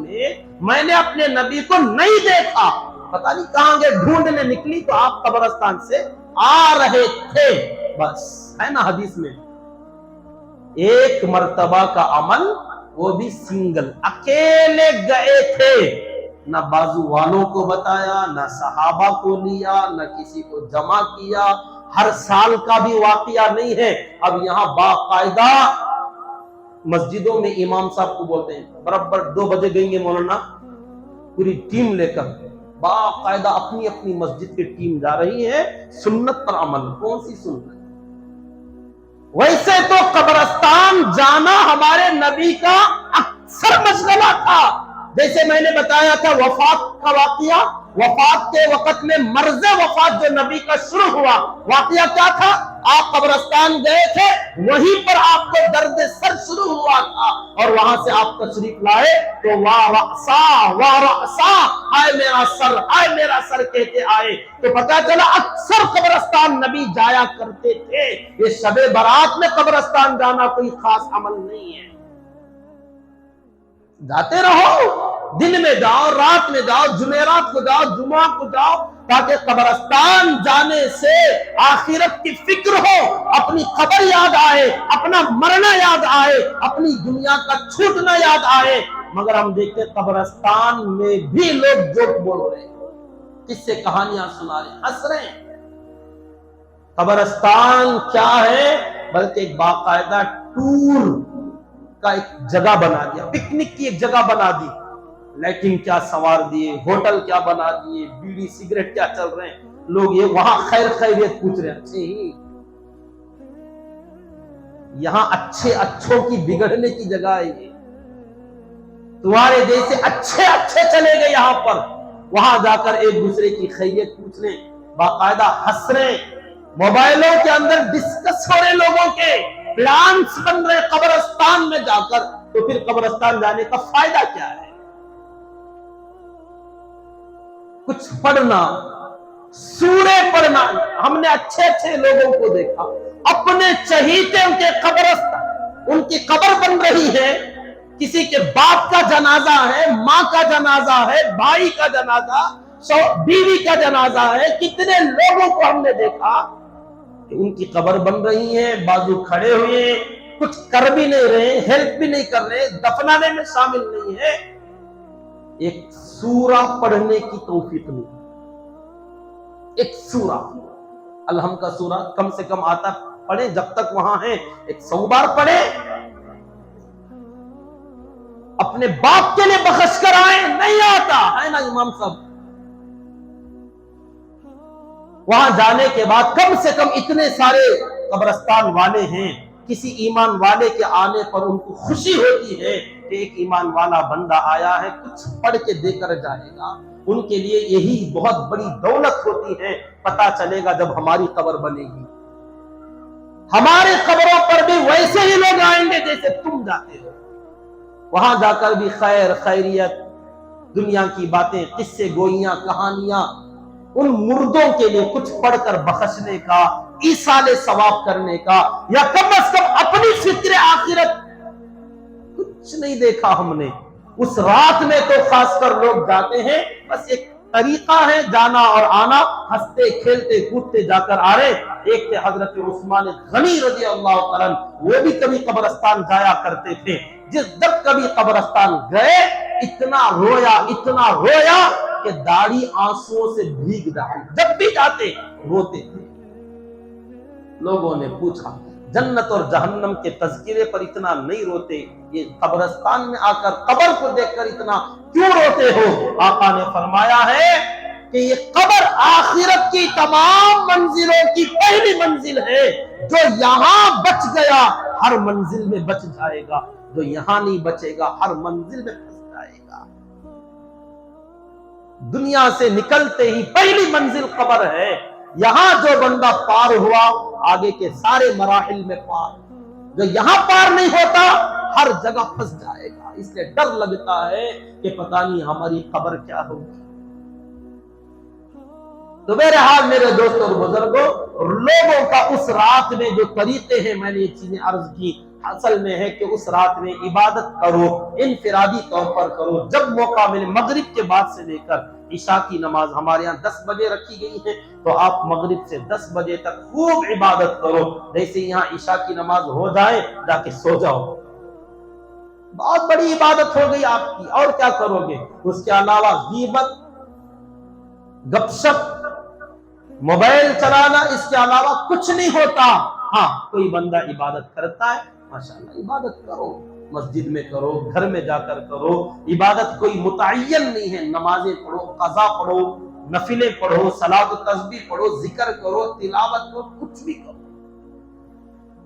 میں نے اپنے نبی کو نہیں دیکھا, پتہ نہیں کہاں گئے, ڈھونڈنے نکلی تو آپ قبرستان سے آ رہے تھے. بس ہے نا حدیث میں, ایک مرتبہ کا عمل, وہ بھی سنگل, اکیلے گئے تھے, نہ بازو والوں کو بتایا, نہ صحابہ کو لیا, نہ کسی کو جمع کیا. ہر سال کا بھی واقعہ نہیں ہے. اب یہاں باقاعدہ مسجدوں میں امام صاحب کو بولتے ہیں, برابر 2 بجے گئیں گے مولانا, پوری ٹیم لے کر باقاعدہ اپنی اپنی مسجد کی ٹیم جا رہی ہے. سنت پر عمل, کون سی سنت؟ ویسے تو قبرستان جانا ہمارے نبی کا اکثر مشغلہ تھا. جیسے میں نے بتایا تھا وفات کا واقعہ, وفات کے وقت میں مرض وفات جو نبی کا شروع ہوا, واقعہ کیا تھا, آپ قبرستان گئے تھے, وہیں پر آپ کو درد سر شروع ہوا تھا, اور وہاں سے آپ تشریف لائے تو وارأسا وارأسا, آئے میرا سر, آئے میرا سر کہتے آئے. تو پتہ چلا اکثر قبرستان نبی جایا کرتے تھے. یہ شب برات میں قبرستان جانا کوئی خاص عمل نہیں ہے, جاتے رہو, دن میں جاؤ، رات میں جاؤ، جمعرات کو جاؤ، جمعہ کو جاؤ، تاکہ قبرستان جانے سے آخرت کی فکر ہو، اپنی قبر یاد آئے، اپنا مرنا یاد آئے، اپنی دنیا کا چھوٹنا یاد آئے۔ مگر ہم دیکھتے قبرستان میں بھی لوگ جوک بول رہے ہیں، کس سے کہانیاں سنا رہے ہیں، ہنس رہے ہیں۔ قبرستان کیا ہے؟ بلکہ ایک باقاعدہ ٹور کا ایک جگہ بنا دیا، پکنک کی ایک جگہ بنا دی، لیکن کیا سوار دیے، ہوٹل کیا بنا دیے، بیڑی سگریٹ کیا چل رہے ہیں، لوگ یہ وہاں خیر خیریت پوچھ رہے ہیں۔ اچھے ہی یہاں اچھے اچھوں کی بگڑنے کی جگہ ہے، یہ تمہارے جیسے اچھے اچھے چلے گئے یہاں پر، وہاں جا کر ایک دوسرے کی خیریت پوچھ رہے، باقاعدہ ہنس رہے، موبائلوں کے اندر ڈسکس ہو رہے لوگوں کے، پلانس بن رہے قبرستان میں جا کر۔ تو پھر قبرستان جانے کا فائدہ کیا ہے؟ کچھ پڑھنا، سورے پڑھنا۔ ہم نے اچھے اچھے لوگوں کو دیکھا، اپنے چہیتے ان کے قبرستان، ان کی قبر بن رہی ہے، کسی کے باپ کا جنازہ ہے، ماں کا جنازہ ہے، بھائی کا جنازہ، بیوی کا جنازہ ہے، کتنے لوگوں کو ہم نے دیکھا کہ ان کی قبر بن رہی ہے، بازو کھڑے ہوئے ہیں، کچھ کر بھی نہیں رہے، ہیلپ بھی نہیں کر رہے، دفنانے میں شامل نہیں ہے، ایک سورہ پڑھنے کی توفیق نہیں۔ ایک سورہ، الحم کا سورہ کم سے کم آتا پڑھیں، جب تک وہاں ہیں 100 بار پڑھیں، اپنے باپ کے لیے بخش کر آئیں، نہیں آتا ہے نا امام صاحب۔ وہاں جانے کے بعد کم سے کم اتنے سارے قبرستان والے ہیں، کسی ایمان والے کے آنے پر ان کو خوشی ہوتی ہے کہ ایک ایمان والا بندہ آیا ہے، کچھ پڑھ کے دے کر جائے گا۔ ان کے لیے یہی بہت بڑی دولت ہوتی ہے۔ پتہ چلے گا جب ہماری قبر بنے گی، ہماری قبروں پر بھی ویسے ہی لوگ آئیں گے جیسے تم جاتے ہو، وہاں جا کر بھی خیر خیریت، دنیا کی باتیں، قصے گوئیاں، کہانیاں، ان مردوں کے لیے کچھ پڑھ کر بخشنے کا، ایصال ثواب کرنے کا، یا کم از کم اپنی فکر آخرت۔ کچھ نہیں دیکھا ہم نے اس رات میں، تو خاص کر لوگ جاتے ہیں، بس ایک طریقہ ہے جانا اور آنا، ہنستے کھیلتے کودتے جا کر آ رہے۔ ایک تھے حضرت عثمان غنی رضی اللہ تعالیٰ عنہ، وہ بھی کبھی قبرستان جایا کرتے تھے، جب کبھی قبرستان گئے اتنا رویا کہ داڑھی آنسوؤں سے بھیگ جاتی، جب بھی جاتے روتے تھے۔ لوگوں نے پوچھا جنت اور جہنم کے تذکرے پر اتنا نہیں روتے، یہ قبرستان میں آ کر قبر کو دیکھ کر اتنا کیوں روتے ہو؟ آقا نے فرمایا ہے کہ یہ قبر آخرت کی تمام منزلوں کی پہلی منزل ہے، جو یہاں بچ گیا ہر منزل میں بچ جائے گا، جو یہاں نہیں بچے گا ہر منزل میں پھنس جائے گا۔ دنیا سے نکلتے ہی پہلی منزل قبر ہے، یہاں جو بندہ پار ہوا آگے کے سارے مراحل میں پار، جو یہاں پار نہیں ہوتا ہر جگہ پھنس جائے گا۔ اس لیے ڈر لگتا ہے کہ پتہ نہیں ہماری قبر کیا ہوگی۔ تو بہرحال میرے دوستوں اور بزرگوں، لوگوں کا اس رات میں جو طریقے ہیں، میں نے یہ چیزیں عرض کی، اصل میں ہے کہ اس رات میں عبادت کرو، انفرادی طور پر کرو، جب موقع ملے۔ مغرب کے بعد سے لے کر عشاء کی نماز ہمارے یہاں 10 بجے رکھی گئی ہے، تو آپ مغرب سے 10 بجے تک خوب عبادت کرو، جیسے یہاں عشاء کی نماز ہو جائے جا کے سو جاؤ، بہت بڑی عبادت ہو گئی آپ کی۔ اور کیا کرو گے؟ اس کے علاوہ غیبت، گپ شپ، موبائل چلانا، اس کے علاوہ کچھ نہیں ہوتا۔ ہاں کوئی بندہ عبادت کرتا ہے، ماشاءاللہ عبادت کرو، مسجد میں کرو، گھر میں جا کر کرو، عبادت کوئی متعین نہیں ہے، نمازیں پڑھو، قضا پڑھو، نفلیں پڑھو، صلاۃ و تسبیح پڑھو، ذکر کرو، تلاوت کرو، کچھ بھی کرو۔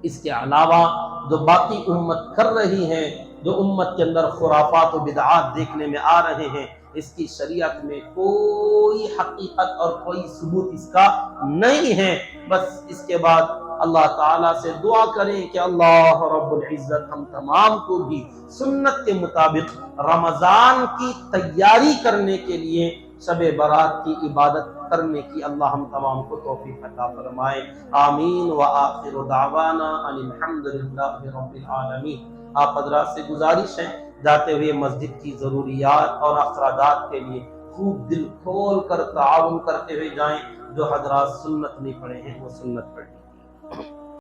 اس کے علاوہ جو باقی امت کر رہی ہے، جو امت کے اندر خرافات و بدعات دیکھنے میں آ رہے ہیں، اس کی شریعت میں کوئی حقیقت اور کوئی ثبوت اس کا نہیں ہے۔ بس اس کے بعد اللہ تعالیٰ سے دعا کریں کہ اللہ رب العزت ہم تمام کو بھی سنت کے مطابق رمضان کی تیاری کرنے کے لیے شب برات کی عبادت کرنے کی اللہ ہم تمام کو توفیق عطا فرمائے۔ آمین وآخر دعوانا ان الحمد للہ رب العالمین۔ آپ حضرات سے گزارش ہے جاتے ہوئے مسجد کی ضروریات اور اخراجات کے لیے خوب دل کھول کر تعاون کرتے ہوئے جائیں۔ جو حضرات سنت نہیں پڑھے ہیں وہ سنت پڑھ لیں۔